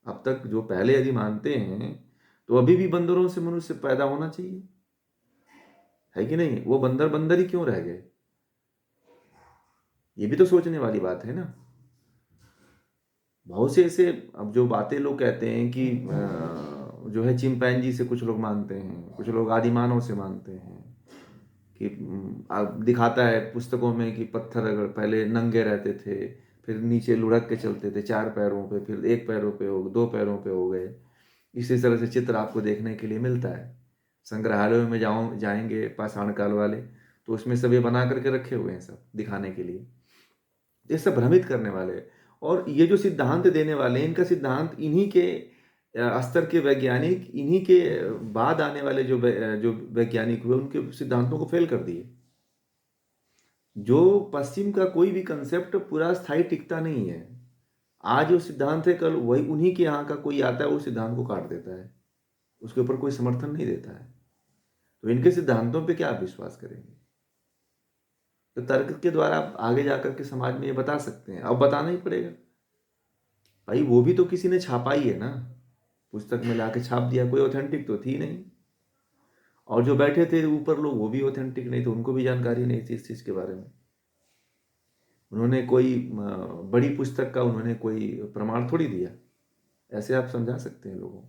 अब तक, जो पहले यदि मानते हैं तो अभी भी बंदरों से मनुष्य पैदा होना चाहिए, है कि नहीं। वो बंदर बंदर ही क्यों रह गए, ये भी तो सोचने वाली बात है ना। बहुत से ऐसे, अब जो बातें लोग कहते हैं कि जो है चिंपैंजी से कुछ लोग मानते हैं, कुछ लोग आदिमानव से मानते हैं कि अब दिखाता है पुस्तकों में कि पत्थर अगर पहले नंगे रहते थे, फिर नीचे लुढ़क के चलते थे चार पैरों पे, फिर एक पैरों पे हो, दो पैरों पे हो गए। इसी तरह से चित्र आपको देखने के लिए मिलता है। संग्रहालयों में जाएंगे पाषाण काल वाले, तो उसमें सब ये बना करके रखे हुए हैं सब दिखाने के लिए। ये सब भ्रमित करने वाले हैं। और ये जो सिद्धांत देने वाले हैं, इनका सिद्धांत इन्हीं के स्तर के वैज्ञानिक, इन्हीं के बाद आने वाले जो वैज्ञानिक हुए, उनके सिद्धांतों को फेल कर दिए। जो पश्चिम का कोई भी कंसेप्ट पूरा स्थायी टिकता नहीं है। आज जो सिद्धांत है, कल वही उन्हीं के यहाँ का कोई आता है, वो सिद्धांत को काट देता है, उसके ऊपर कोई समर्थन नहीं देता है। तो इनके सिद्धांतों पे क्या आप विश्वास करेंगे। तो तर्क के द्वारा आप आगे जाकर के समाज में ये बता सकते हैं, अब बताना ही पड़ेगा भाई। वो भी तो किसी ने छापा ही है ना, पुस्तक में लाके छाप दिया, कोई ऑथेंटिक तो थी नहीं। और जो बैठे थे ऊपर लोग वो भी ऑथेंटिक नहीं थे, उनको भी जानकारी नहीं थी इस चीज़ के बारे में। उन्होंने कोई बड़ी पुस्तक का उन्होंने कोई प्रमाण थोड़ी दिया। ऐसे आप समझा सकते हैं लोगों को।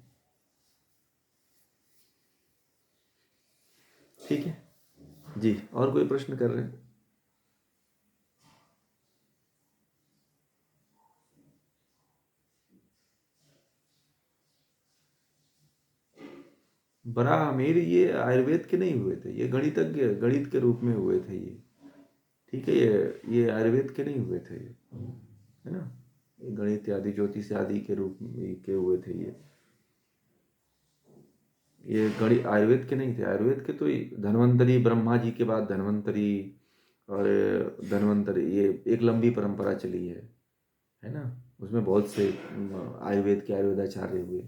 ठीक है जी, और कोई प्रश्न कर रहे हैं? बराहमीर ये आयुर्वेद के नहीं हुए थे, ये गणितज्ञ गणित के रूप में हुए थे ये। ठीक है, ये आयुर्वेद के नहीं हुए थे ये, है ना। ये गणित आदि ज्योतिष आदि के रूप में के हुए थे ये गणित आयुर्वेद के नहीं थे। आयुर्वेद के तो धन्वंतरी, ब्रह्मा जी के बाद धन्वंतरी, और धन्वंतरी ये एक लंबी परंपरा चली है ना। उसमें बहुत से आयुर्वेद के आयुर्वेदाचार्य हुए।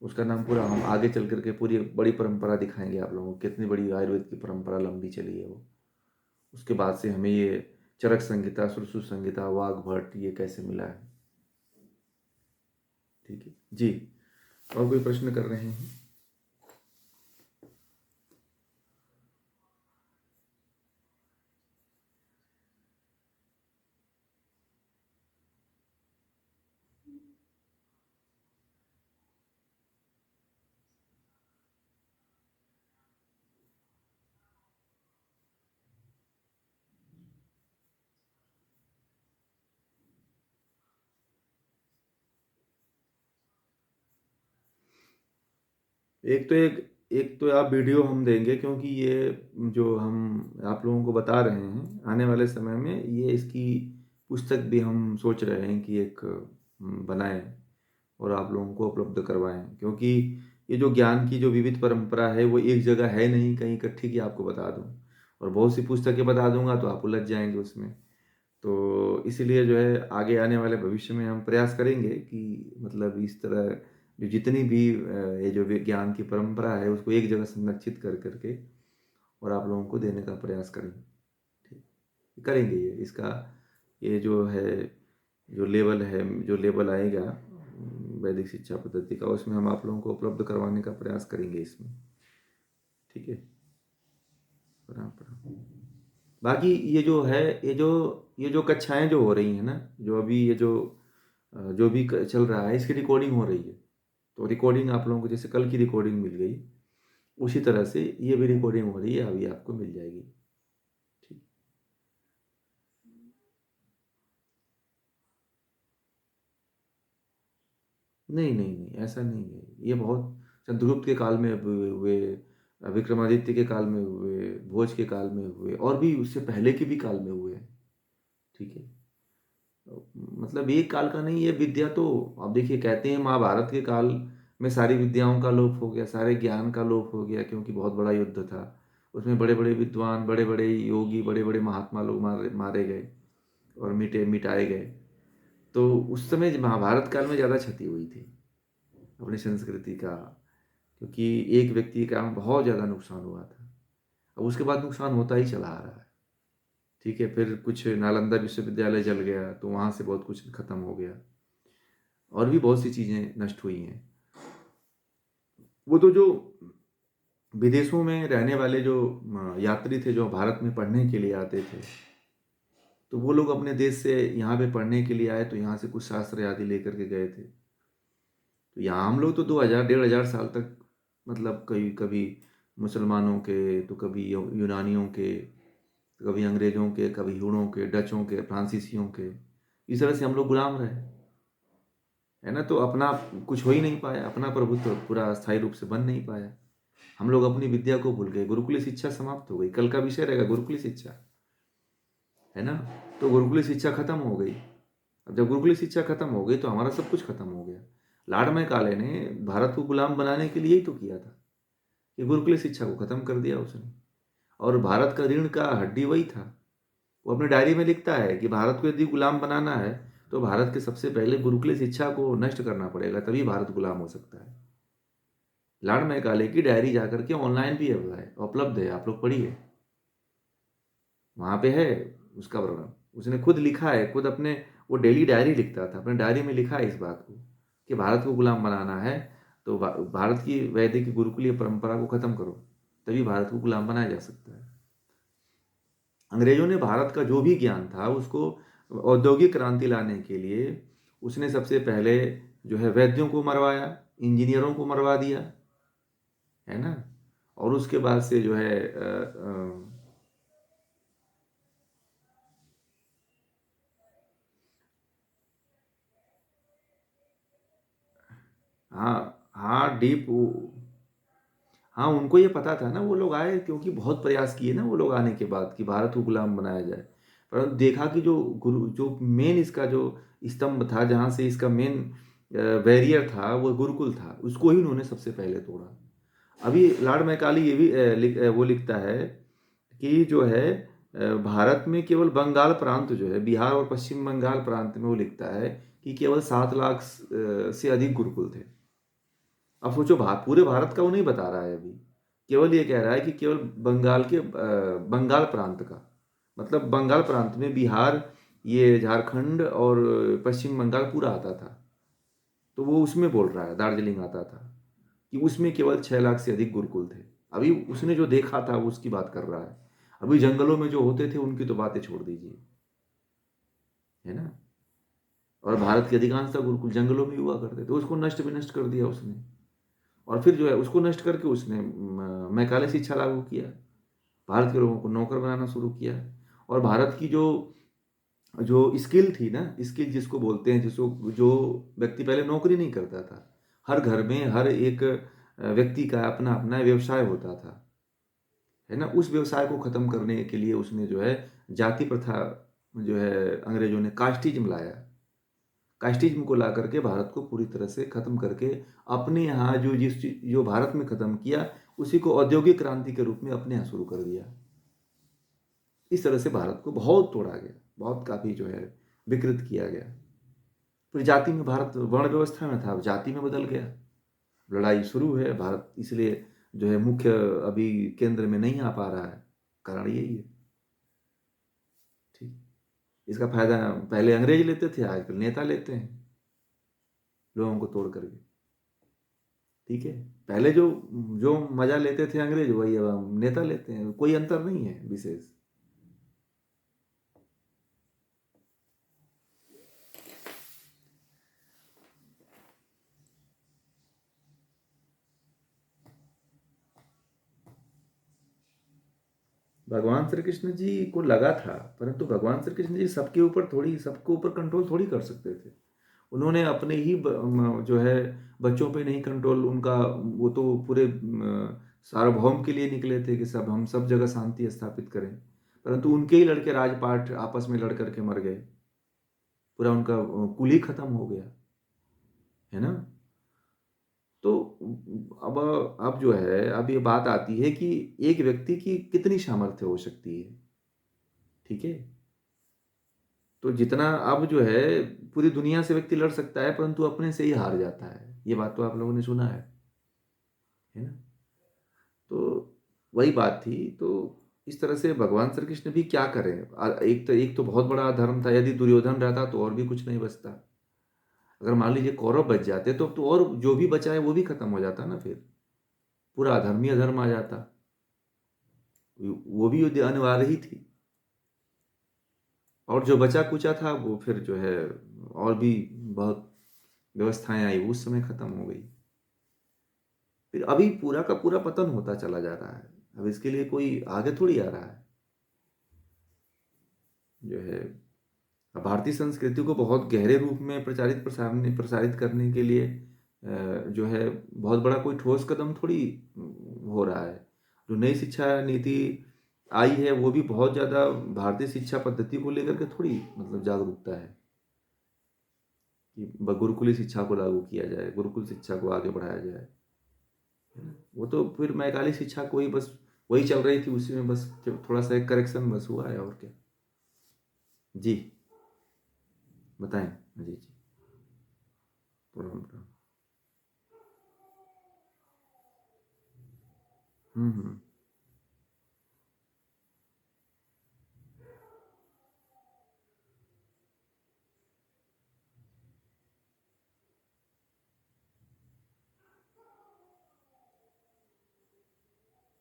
उसका नाम पूरा हम आगे चल करके पूरी बड़ी परंपरा दिखाएंगे आप लोगों को, कितनी बड़ी आयुर्वेद की परंपरा लंबी चली है वो। उसके बाद से हमें ये चरक संहिता, सुश्रुत संहिता, वाग्भट ये कैसे मिला है। ठीक है जी, और कोई प्रश्न कर रहे हैं? एक तो आप वीडियो हम देंगे, क्योंकि ये जो हम आप लोगों को बता रहे हैं आने वाले समय में ये इसकी पुस्तक भी हम सोच रहे हैं कि एक बनाएं और आप लोगों को उपलब्ध करवाएं, क्योंकि ये जो ज्ञान की जो विविध परंपरा है वो एक जगह है नहीं, कहीं इकट्ठी की आपको बता दूं और बहुत सी पुस्तकें बता दूंगा तो आप उलझ जाएंगे उसमें। तो इसीलिए जो है आगे आने वाले भविष्य में हम प्रयास करेंगे कि मतलब इस तरह जो जितनी भी ये जो विज्ञान की परंपरा है उसको एक जगह संरक्षित कर करके और आप लोगों को देने का प्रयास करेंगे। ठीक, करेंगे ये इसका, ये जो है जो लेवल आएगा वैदिक शिक्षा पद्धति का, उसमें हम आप लोगों को उपलब्ध करवाने का प्रयास करेंगे इसमें। ठीक है, प्रणाम प्रणाम। बाकी ये जो कक्षाएं जो हो रही हैं ना, जो अभी ये जो भी चल रहा है इसकी रिकॉर्डिंग हो रही है। तो रिकॉर्डिंग आप लोगों को जैसे कल की रिकॉर्डिंग मिल गई, उसी तरह से ये भी रिकॉर्डिंग हो रही है, अभी आपको मिल जाएगी। ठीक, नहीं नहीं नहीं, ऐसा नहीं है। ये बहुत चंद्रगुप्त के काल में हुए, विक्रमादित्य के काल में हुए, भोज के काल में हुए, और भी उससे पहले के भी काल में हुए हैं। ठीक है, मतलब एक काल का नहीं, ये विद्या तो आप देखिए, कहते हैं महाभारत के काल में सारी विद्याओं का लोप हो गया, सारे ज्ञान का लोप हो गया, क्योंकि बहुत बड़ा युद्ध था। उसमें बड़े बड़े विद्वान, बड़े बड़े योगी, बड़े बड़े महात्मा लोग मारे गए और मिटाए गए। तो उस समय महाभारत काल में ज़्यादा क्षति हुई थी अपनी संस्कृति का, क्योंकि एक व्यक्ति के कारण बहुत ज़्यादा नुकसान हुआ था। अब उसके बाद नुकसान होता ही चला आ रहा है। ठीक है, फिर कुछ नालंदा विश्वविद्यालय जल गया तो वहाँ से बहुत कुछ खत्म हो गया, और भी बहुत सी चीज़ें नष्ट हुई हैं। वो तो जो विदेशों में रहने वाले जो यात्री थे, जो भारत में पढ़ने के लिए आते थे, तो वो लोग अपने देश से यहाँ पे पढ़ने के लिए आए, तो यहाँ से कुछ शास्त्र आदि लेकर के गए थे। तो यहाँ हम लोग तो 2000 1500 साल तक, मतलब कभी कभी मुसलमानों के, तो कभी यूनानियों के, तो कभी अंग्रेजों के, कभी हुणों के, डचों के, फ्रांसीसियों के, इस तरह से हम लोग गुलाम रहे, है ना। तो अपना कुछ हो ही नहीं पाया, अपना प्रभुत्व पूरा स्थायी रूप से बन नहीं पाया। हम लोग अपनी विद्या को भूल गए, गुरुकुली शिक्षा समाप्त हो गई। कल का विषय रहेगा गुरुकुली शिक्षा, है ना। तो गुरुकुली शिक्षा खत्म हो गई। अब जब गुरुकुली शिक्षा खत्म हो गई तो हमारा सब कुछ खत्म हो गया। लार्ड काले ने भारत को गुलाम बनाने के लिए ही तो किया था, कि गुरुकुली शिक्षा को खत्म कर दिया उसने। और भारत का ऋण का हड्डी वही था। वो अपने डायरी में लिखता है कि भारत को यदि गुलाम बनाना है तो भारत के सबसे पहले गुरुकुली शिक्षा को नष्ट करना पड़ेगा, तभी भारत गुलाम हो सकता है। लॉर्ड मैकाले की डायरी जाकर के ऑनलाइन भी है, उपलब्ध है, आप लोग पढ़िए, वहाँ पे है उसका वर्णन। उसने खुद लिखा है, खुद अपने, वो डेली डायरी लिखता था, अपने डायरी में लिखा है इस बात को कि भारत को गुलाम बनाना है तो भारत की वैदिक गुरुकुलीय परंपरा को ख़त्म करो, तभी भारत को गुलाम बनाया जा सकता है। अंग्रेजों ने भारत का जो भी ज्ञान था उसको औद्योगिक क्रांति लाने के लिए उसने सबसे पहले जो है वैद्यों को मरवाया, इंजीनियरों को मरवा दिया, है ना। और उसके बाद से जो है हाँ हाँ डीप, हाँ उनको ये पता था ना, वो लोग आए क्योंकि बहुत प्रयास किए ना वो लोग आने के बाद कि भारत को गुलाम बनाया जाए, परंतु देखा कि जो गुरु जो मेन इसका जो स्तंभ था, जहाँ से इसका मेन बैरियर था, वो गुरुकुल था, उसको ही उन्होंने सबसे पहले तोड़ा। अभी लॉर्ड मैकाली ये भी वो लिखता है कि जो है भारत में केवल बंगाल प्रांत जो है, बिहार और पश्चिम बंगाल प्रांत में, वो लिखता है कि केवल 7 लाख से अधिक गुरुकुल थे। अब सोचो, पूरे भारत का वो नहीं बता रहा है अभी, केवल ये कह रहा है कि केवल बंगाल प्रांत का, मतलब बंगाल प्रांत में बिहार, ये झारखंड और पश्चिम बंगाल पूरा आता था, तो वो उसमें बोल रहा है, दार्जिलिंग आता था, कि उसमें केवल 6 लाख से अधिक गुरुकुल थे। अभी उसने जो देखा था वो उसकी बात कर रहा है। अभी जंगलों में जो होते थे उनकी तो बातें छोड़ दीजिए, है ना। और भारत के अधिकांशतः गुरुकुल जंगलों में हुआ करते थे, उसको नष्ट भी नष्ट कर दिया उसने। और फिर जो है उसको नष्ट करके उसने मैकाले शिक्षा लागू किया, भारत के लोगों को नौकर बनाना शुरू किया। और भारत की जो जो स्किल थी ना, स्किल जिसको बोलते हैं, जिसको जो व्यक्ति पहले नौकरी नहीं करता था, हर घर में हर एक व्यक्ति का अपना अपना व्यवसाय होता था, है ना, उस व्यवसाय को खत्म करने के लिए उसने जो है जाति प्रथा, जो है अंग्रेजों ने कास्टिज्म लाया। कास्टिज्म को ला करके भारत को पूरी तरह से खत्म करके अपने यहाँ जो भारत में खत्म किया, उसी को औद्योगिक क्रांति के रूप में अपने यहाँ शुरू कर दिया। इस तरह से भारत को बहुत तोड़ा गया, बहुत काफ़ी जो है विकृत किया गया। फिर जाति में, भारत वर्ण व्यवस्था में था, अब जाति में बदल गया। लड़ाई शुरू है, भारत इसलिए जो है मुख्य अभी केंद्र में नहीं आ पा रहा है, कारण यही है। ठीक, इसका फायदा पहले अंग्रेज लेते थे, आजकल नेता लेते हैं लोगों को तोड़ करके। ठीक है, पहले जो जो मजा लेते थे अंग्रेज, वही अब हम नेता लेते हैं, कोई अंतर नहीं है विशेष। भगवान श्री कृष्ण जी को लगा था, परंतु भगवान श्री कृष्ण जी सबके ऊपर कंट्रोल थोड़ी कर सकते थे। उन्होंने अपने ही जो है बच्चों पे नहीं कंट्रोल उनका, वो तो पूरे सार्वभौम के लिए निकले थे कि हम सब जगह शांति स्थापित करें, परंतु उनके ही लड़के राजपाट आपस में लड़ करके मर गए, पूरा उनका कुल ही खत्म हो गया, है ना। तो अब जो है, अब ये बात आती है कि एक व्यक्ति की कितनी सामर्थ्य हो सकती है। ठीक है, तो जितना अब जो है पूरी दुनिया से व्यक्ति लड़ सकता है, परंतु अपने से ही हार जाता है, ये बात तो आप लोगों ने सुना है ना। तो वही बात थी। तो इस तरह से भगवान श्री कृष्ण भी क्या करें, एक तो बहुत बड़ा अधर्म था, यदि दुर्योधन रहता तो और भी कुछ नहीं बचता। अगर मान लीजिए कौरव बच जाते तो और जो भी बचा है वो भी खत्म हो जाता ना, फिर पूरा अधर्म ही अधर्म आ जाता, वो भी युद्ध अनिवार्य ही थी। और जो बचा कुचा था वो फिर जो है और भी बहुत व्यवस्थाएं आई, उस समय खत्म हो गई। फिर अभी पूरा का पूरा पतन होता चला जा रहा है, अब इसके लिए कोई आगे थोड़ी आ रहा है। जो है भारतीय संस्कृति को बहुत गहरे रूप में प्रसारित करने के लिए जो है बहुत बड़ा कोई ठोस कदम थोड़ी हो रहा है। जो नई शिक्षा नीति आई है वो भी बहुत ज़्यादा भारतीय शिक्षा पद्धति को लेकर के थोड़ी मतलब जागरूकता है कि गुरुकुली शिक्षा को लागू किया जाए, गुरुकुल शिक्षा को आगे बढ़ाया जाए। वो तो फिर मैकाली शिक्षा को ही बस वही चल रही थी, उसी में बस थोड़ा सा एक करेक्शन बस हुआ है, और क्या। जी, बताएं अजय जी। प्रणाम प्रणाम। हम्म।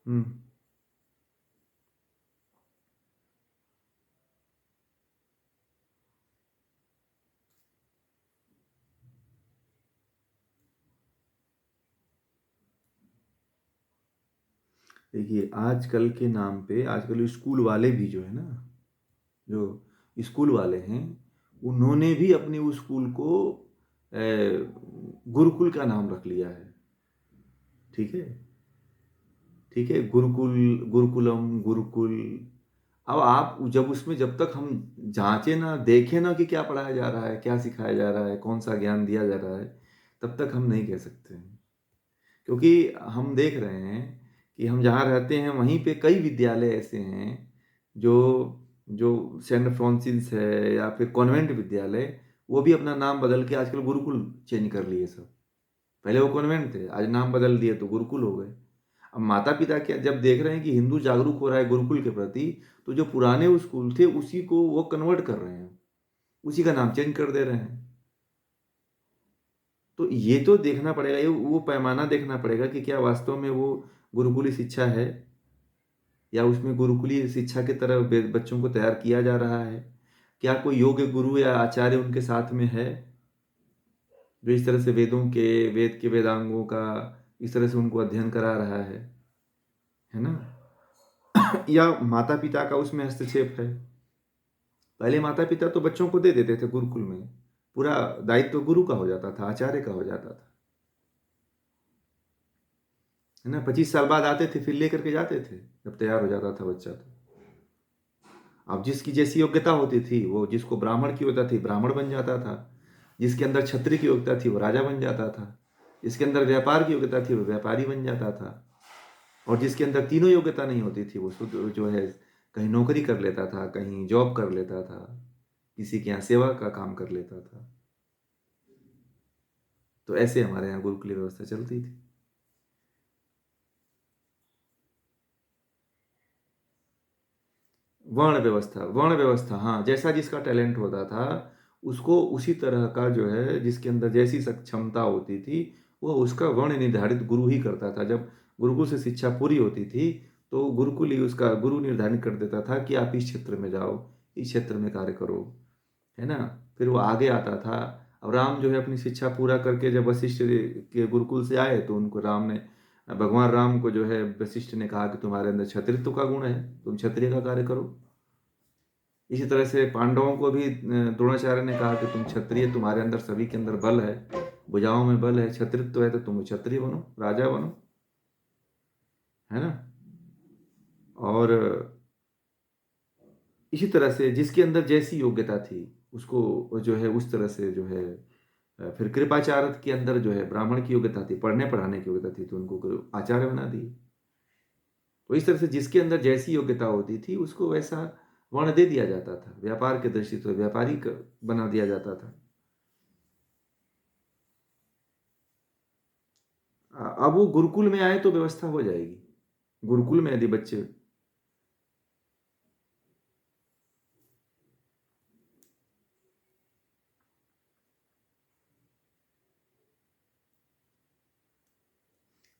हम्म। देखिए, आजकल के नाम पे आजकल स्कूल वाले भी जो है ना, जो स्कूल वाले हैं, उन्होंने भी अपने उस स्कूल को गुरुकुल का नाम रख लिया है। ठीक है, ठीक है, गुरुकुल, गुरुकुलम, गुरुकुल। अब आप जब उसमें जब तक हम जांचे ना, देखें ना कि क्या पढ़ाया जा रहा है, क्या सिखाया जा रहा है, कौन सा ज्ञान दिया जा रहा है, तब तक हम नहीं कह सकते हैं। क्योंकि हम देख रहे हैं कि हम जहाँ रहते हैं वहीं पे कई विद्यालय ऐसे हैं जो जो सेंट फ्रांसिस है या फिर कॉन्वेंट विद्यालय, वो भी अपना नाम बदल के आजकल गुरुकुल चेंज कर लिए सब। पहले वो कॉन्वेंट थे, आज नाम बदल दिए तो गुरुकुल हो गए। अब माता पिता क्या जब देख रहे हैं कि हिंदू जागरूक हो रहा है गुरुकुल के प्रति, तो जो पुराने वो स्कूल थे उसी को वो कन्वर्ट कर रहे हैं, उसी का नाम चेंज कर दे रहे हैं। तो ये तो देखना पड़ेगा, ये वो पैमाना देखना पड़ेगा कि क्या वास्तव में वो गुरुकुली शिक्षा है, या उसमें गुरुकुली शिक्षा की तरह बच्चों को तैयार किया जा रहा है। क्या कोई योग्य गुरु या आचार्य उनके साथ में है जो इस तरह से वेद के वेदांगों का इस तरह से उनको अध्ययन करा रहा है ना? या माता पिता का उसमें हस्तक्षेप है? पहले माता पिता तो बच्चों को दे देते थे गुरुकुल में, पूरा दायित्व गुरु का हो जाता था, आचार्य का हो जाता था, है ना? 25 साल बाद आते थे, फिर लेकर के जाते थे जब तैयार हो जाता था बच्चा तो। अब जिसकी जैसी योग्यता होती थी, वो जिसको ब्राह्मण की योग्यता थी ब्राह्मण बन जाता था, जिसके अंदर क्षत्रिय की योग्यता थी वो राजा बन जाता था, जिसके अंदर व्यापार की योग्यता थी वो व्यापारी बन जाता था, और जिसके अंदर तीनों योग्यता नहीं होती थी वो शुद्ध जो है कहीं नौकरी कर लेता था, कहीं जॉब कर लेता था, किसी के यहाँ सेवा का काम कर लेता था। तो ऐसे हमारे यहाँ गुरुकुल व्यवस्था चलती थी। वर्ण व्यवस्था, हाँ, जैसा जिसका टैलेंट होता था उसको उसी तरह का जो है जिसके अंदर जैसी क्षमता होती थी वो उसका वर्ण निर्धारित गुरु ही करता था। जब गुरुकुल से शिक्षा पूरी होती थी तो गुरुकुल ही उसका गुरु निर्धारित कर देता था कि आप इस क्षेत्र में जाओ, इस क्षेत्र में कार्य करो, है ना? फिर वो आगे आता था। अब राम जो है अपनी शिक्षा पूरा करके जब वशिष्ठ के गुरुकुल से आए तो उनको राम ने, भगवान राम को जो है वशिष्ठ ने कहा कि तुम्हारे अंदर क्षत्रित्व का गुण है, तुम क्षत्रिय का कार्य करो। इसी तरह से पांडवों को भी द्रोणाचार्य ने कहा कि तुम क्षत्रिय, तुम्हारे अंदर सभी के अंदर बल है, भुजाओं में बल है, क्षत्रित्व है, तो तुम क्षत्रिय बनो, राजा बनो, है ना? और इसी तरह से जिसके अंदर जैसी योग्यता थी उसको जो है उस तरह से जो है फिर कृपाचार्य के अंदर जो है ब्राह्मण की योग्यता थी, पढ़ने पढ़ाने की योग्यता थी, तो उनको आचार्य बना दिए। तो इस तरह से जिसके अंदर जैसी योग्यता होती थी उसको वैसा वर्ण दे दिया जाता था, व्यापार के दृष्टि से व्यापारी बना दिया जाता था। अब वो गुरुकुल में आए तो व्यवस्था हो जाएगी। गुरुकुल में यदि बच्चे,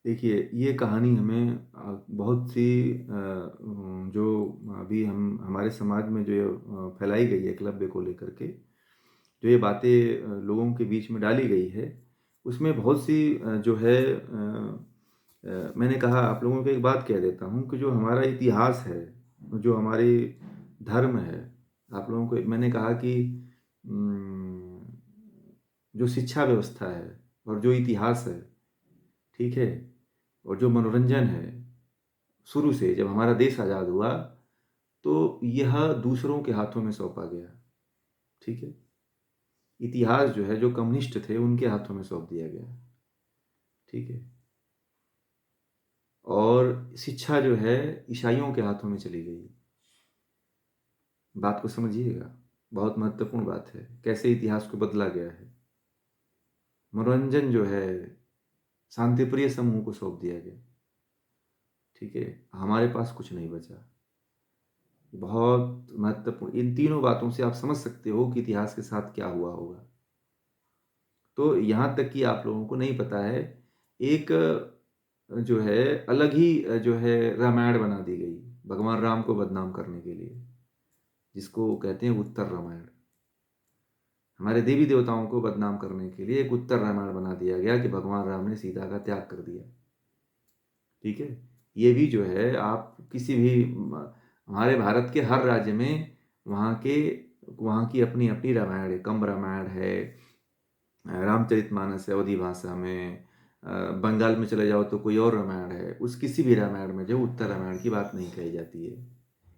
देखिए ये कहानी हमें बहुत सी जो अभी हम हमारे समाज में जो ये फैलाई गई है एकलव्य को लेकर के, जो ये बातें लोगों के बीच में डाली गई है, उसमें बहुत सी जो है मैंने कहा आप लोगों को एक बात कह देता हूँ कि जो हमारा इतिहास है, जो हमारी धर्म है, आप लोगों को मैंने कहा कि उम, जो शिक्षा व्यवस्था है और जो इतिहास है, ठीक है, और जो मनोरंजन है, शुरू से जब हमारा देश आज़ाद हुआ तो यह दूसरों के हाथों में सौंपा गया, ठीक है? इतिहास जो है जो कम्युनिस्ट थे उनके हाथों में सौंप दिया गया, ठीक है? और शिक्षा जो है ईसाइयों के हाथों में चली गई। बात को समझिएगा, बहुत महत्वपूर्ण बात है, कैसे इतिहास को बदला गया है। मनोरंजन जो है शांतिप्रिय समूह को सौंप दिया गया, ठीक है? हमारे पास कुछ नहीं बचा। बहुत महत्वपूर्ण, इन तीनों बातों से आप समझ सकते हो कि इतिहास के साथ क्या हुआ होगा। तो यहाँ तक कि आप लोगों को नहीं पता है, एक जो है अलग ही जो है रामायण बना दी गई भगवान राम को बदनाम करने के लिए, जिसको कहते हैं उत्तर रामायण। हमारे देवी देवताओं को बदनाम करने के लिए एक उत्तर रामायण बना दिया गया कि भगवान राम ने सीता का त्याग कर दिया। ठीक है, ये भी जो है आप किसी भी हमारे भारत के हर राज्य में वहाँ की अपनी अपनी रामायण है। कंब रामायण है, रामचरितमानस है अवधी भाषा में, बंगाल में चले जाओ तो कोई और रामायण है। उस किसी भी रामायण में जो उत्तर रामायण की बात नहीं कही जाती है।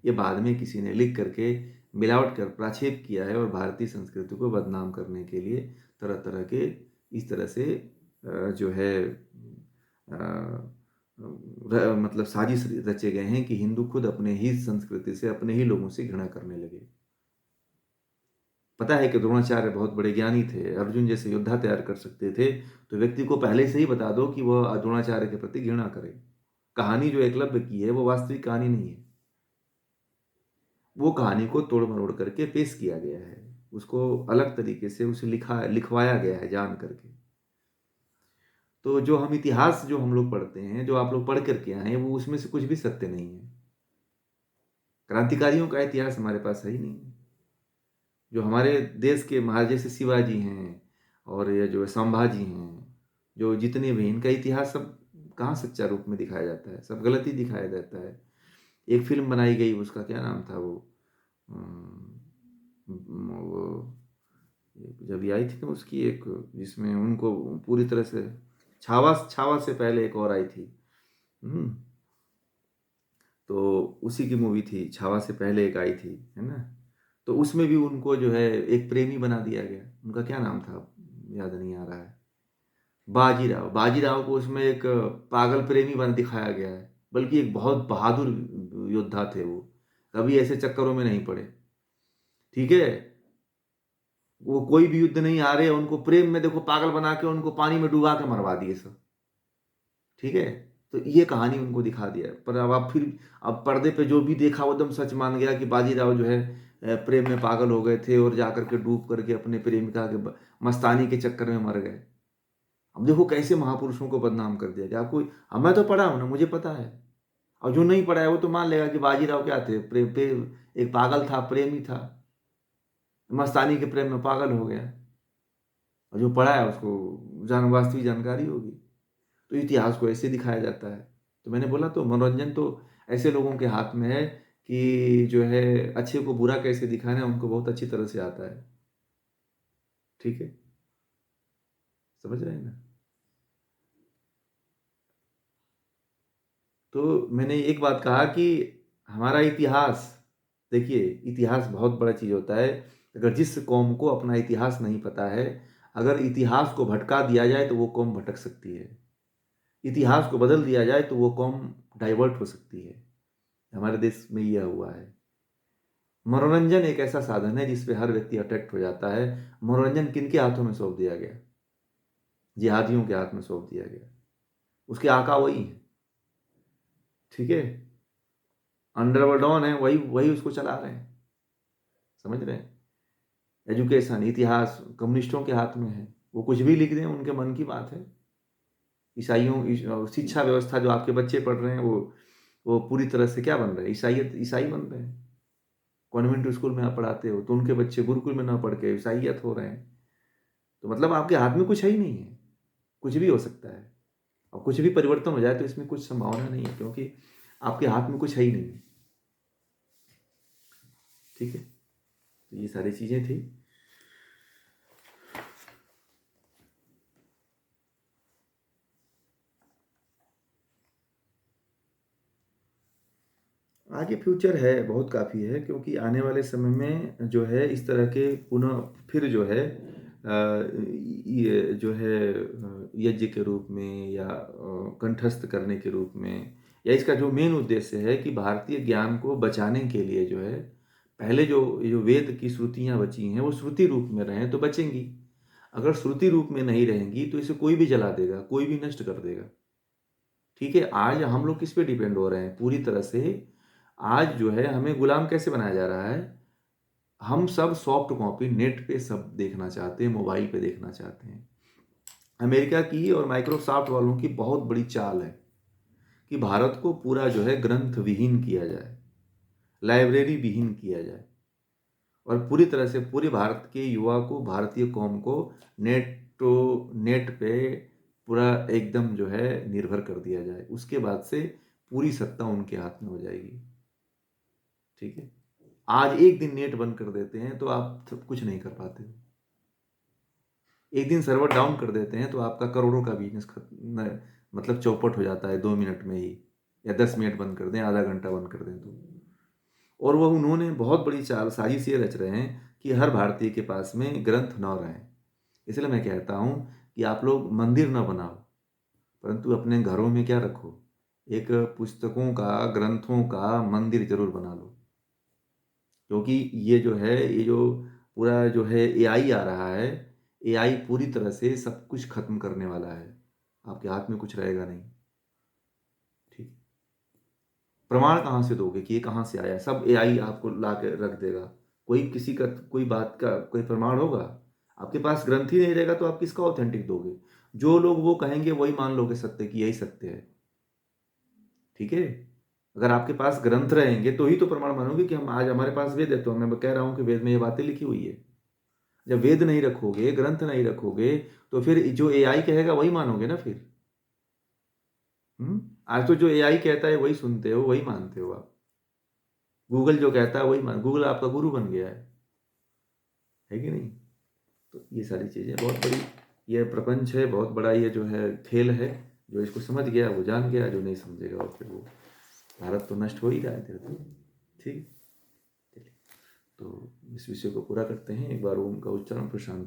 ये बाद में किसी ने लिख करके मिलावट कर प्राक्षेप किया है और भारतीय संस्कृति को बदनाम करने के लिए तरह तरह के इस तरह से जो है मतलब साजिश रचे गए हैं कि हिंदू खुद अपने ही संस्कृति से अपने ही लोगों से घृणा करने लगे। पता है कि द्रोणाचार्य बहुत बड़े ज्ञानी थे, अर्जुन जैसे योद्धा तैयार कर सकते थे, तो व्यक्ति को पहले से ही बता दो कि वह द्रोणाचार्य के प्रति घृणा करे। कहानी जो एकलव्य की है वो वास्तविक कहानी नहीं है, वो कहानी को तोड़ मरोड़ करके पेश किया गया है, उसको अलग तरीके से उसे लिखवाया गया है जान करके। तो जो हम इतिहास जो हम लोग पढ़ते हैं, जो आप लोग पढ़ करके आए हैं, वो उसमें से कुछ भी सत्य नहीं है। क्रांतिकारियों का इतिहास हमारे पास है ही नहीं। जो हमारे देश के महाराज जैसे शिवाजी हैं और ये जो संभाजी हैं, जो जितने भी इनका इतिहास सब कहाँ सच्चा रूप में दिखाया जाता है, सब गलत ही दिखाया जाता है। एक फिल्म बनाई गई, उसका क्या नाम था वो जब ये आई थी ना उसकी एक, जिसमें उनको पूरी तरह से छावा छावा से पहले एक और आई थी। तो उसी की मूवी थी, छावा से पहले एक आई थी, है ना। तो उसमें भी उनको जो है एक प्रेमी बना दिया गया, उनका क्या नाम था याद नहीं आ रहा है। बाजीराव, बाजीराव को उसमें एक पागल प्रेमी बन दिखाया गया है, बल्कि एक बहुत बहादुर योद्धा थे वो, कभी ऐसे चक्करों में नहीं पड़े। ठीक है, वो कोई भी युद्ध नहीं आ रहे, उनको प्रेम में देखो पागल बना के उनको पानी में डुबा के मरवा दिए सब। ठीक है, तो ये कहानी उनको दिखा दिया। पर अब फिर अब पर्दे पे जो भी देखा वो एकदम सच मान गया कि बाजीराव जो है प्रेम में पागल हो गए थे और जाकर के डूब करके अपने प्रेमिका के मस्तानी के चक्कर में मर गए। अब देखो कैसे महापुरुषों को बदनाम कर दिया गया। आपको, अब मैं तो पढ़ा हूं ना, मुझे पता है। और जो नहीं पढ़ा है वो तो मान लेगा कि बाजीराव क्या थे, एक पागल था, प्रेमी था, मस्तानी के प्रेम में पागल हो गया। और जो पढ़ा है उसको वास्तविक जानकारी होगी। तो इतिहास को ऐसे दिखाया जाता है। तो मैंने बोला तो मनोरंजन तो ऐसे लोगों के हाथ में है कि जो है अच्छे को बुरा कैसे दिखाना है उनको बहुत अच्छी तरह से आता है। ठीक है, समझ रहे हैं ना। तो मैंने एक बात कहा कि हमारा इतिहास, देखिए इतिहास बहुत बड़ा चीज़ होता है। अगर जिस कौम को अपना इतिहास नहीं पता है, अगर इतिहास को भटका दिया जाए तो वो कौम भटक सकती है। इतिहास को बदल दिया जाए तो वो कौम डाइवर्ट हो सकती है। हमारे देश में यह हुआ है। मनोरंजन एक ऐसा साधन है जिस पे हर व्यक्ति अट्रैक्ट हो जाता है। मनोरंजन किनके हाथों में सौंप दिया गया? जिहादियों के हाथ में सौंप दिया गया। उसके आका वही है। ठीक है, अंडरवर्ल्ड डॉन है, वही वही उसको चला रहे हैं। समझ रहे हैं। एजुकेशन, इतिहास कम्युनिस्टों के हाथ में है, वो कुछ भी लिख दें, उनके मन की बात है। ईसाइयों शिक्षा व्यवस्था जो आपके बच्चे पढ़ रहे हैं वो पूरी तरह से क्या बन रहे हैं, ईसाई बन रहे हैं। कॉन्वेंट स्कूल में आप पढ़ाते हो तो उनके बच्चे गुरुकुल में ना पढ़ के ईसाइयत हो रहे हैं। तो मतलब आपके हाथ में कुछ है ही नहीं है, कुछ भी हो सकता है। और कुछ भी परिवर्तन हो जाए तो इसमें कुछ संभावना नहीं है, क्योंकि आपके हाथ में कुछ है ही नहीं है। ठीक है, तो ये सारी चीजें थी। आगे फ्यूचर है, बहुत काफ़ी है, क्योंकि आने वाले समय में जो है इस तरह के पुनः फिर जो है ये जो है यज्ञ के रूप में या कंठस्थ करने के रूप में, या इसका जो मेन उद्देश्य है कि भारतीय ज्ञान को बचाने के लिए जो है, पहले जो वेद की श्रुतियाँ बची हैं वो श्रुति रूप में रहें तो बचेंगी। अगर श्रुति रूप में नहीं रहेंगी तो इसे कोई भी जला देगा, कोई भी नष्ट कर देगा। ठीक है, आज हम लोग किस पे डिपेंड हो रहे हैं पूरी तरह से? आज जो है हमें गुलाम कैसे बनाया जा रहा है? हम सब सॉफ्ट कॉपी नेट पे सब देखना चाहते हैं, मोबाइल पे देखना चाहते हैं। अमेरिका की और माइक्रोसॉफ्ट वालों की बहुत बड़ी चाल है। कि भारत को पूरा जो है ग्रंथ विहीन किया जाए, लाइब्रेरी विहीन किया जाए और पूरी तरह से पूरे भारत के युवा को, भारतीय कौम को नेट पे पूरा एकदम जो है निर्भर कर दिया जाए। उसके बाद से पूरी सत्ता उनके हाथ में हो जाएगी। ठीक है, आज एक दिन नेट बंद कर देते हैं तो आप कुछ नहीं कर पाते हो। एक दिन सर्वर डाउन कर देते हैं तो आपका करोड़ों का बिजनेस मतलब चौपट हो जाता है 2 मिनट में ही, या 10 मिनट बंद कर दें, आधा घंटा बंद कर दें तो। और वह उन्होंने बहुत बड़ी चाल साजिश ये रच रहे हैं कि हर भारतीय के पास में ग्रंथ न रहें। इसलिए मैं कहता हूँ कि आप लोग मंदिर न बनाओ, परंतु अपने घरों में क्या रखो, एक पुस्तकों का, ग्रंथों का मंदिर जरूर बना लो। क्योंकि ये जो पूरा जो है एआई आ रहा है, एआई पूरी तरह से सब कुछ खत्म करने वाला है। आपके हाथ में कुछ रहेगा नहीं। ठीक, प्रमाण कहाँ से दोगे कि ये कहाँ से आया? सब एआई आपको ला के रख देगा। कोई किसी का कोई बात का कोई प्रमाण होगा? आपके पास ग्रंथ ही नहीं रहेगा तो आप किसका ऑथेंटिक दोगे? जो लोग वो कहेंगे वही मान लोगे सत्य कि यही सत्य है। ठीक है, अगर आपके पास ग्रंथ रहेंगे तो ही तो प्रमाण मानोगे कि हम आज हमारे पास वेद है तो मैं कह रहा हूँ कि वेद में ये बातें लिखी हुई है। जब वेद नहीं रखोगे, ग्रंथ नहीं रखोगे, तो फिर जो एआई कहेगा वही मानोगे ना फिर। आज तो जो एआई कहता है वही सुनते हो, वही मानते हो आप। गूगल जो कहता है वही मान, गूगल आपका गुरु बन गया है कि नहीं? तो ये सारी चीज़ें बहुत बड़ी, ये प्रपंच है, बहुत बड़ा ये जो है खेल है। जो इसको समझ गया वो जान गया, जो नहीं समझेगा और फिर वो भारत तो नष्ट हो ही रहा है धीरे धीरे। ठीक, चलिए, तो इस विषय को पूरा करते हैं। एक बार ओम का उच्चारण, फिर शांति।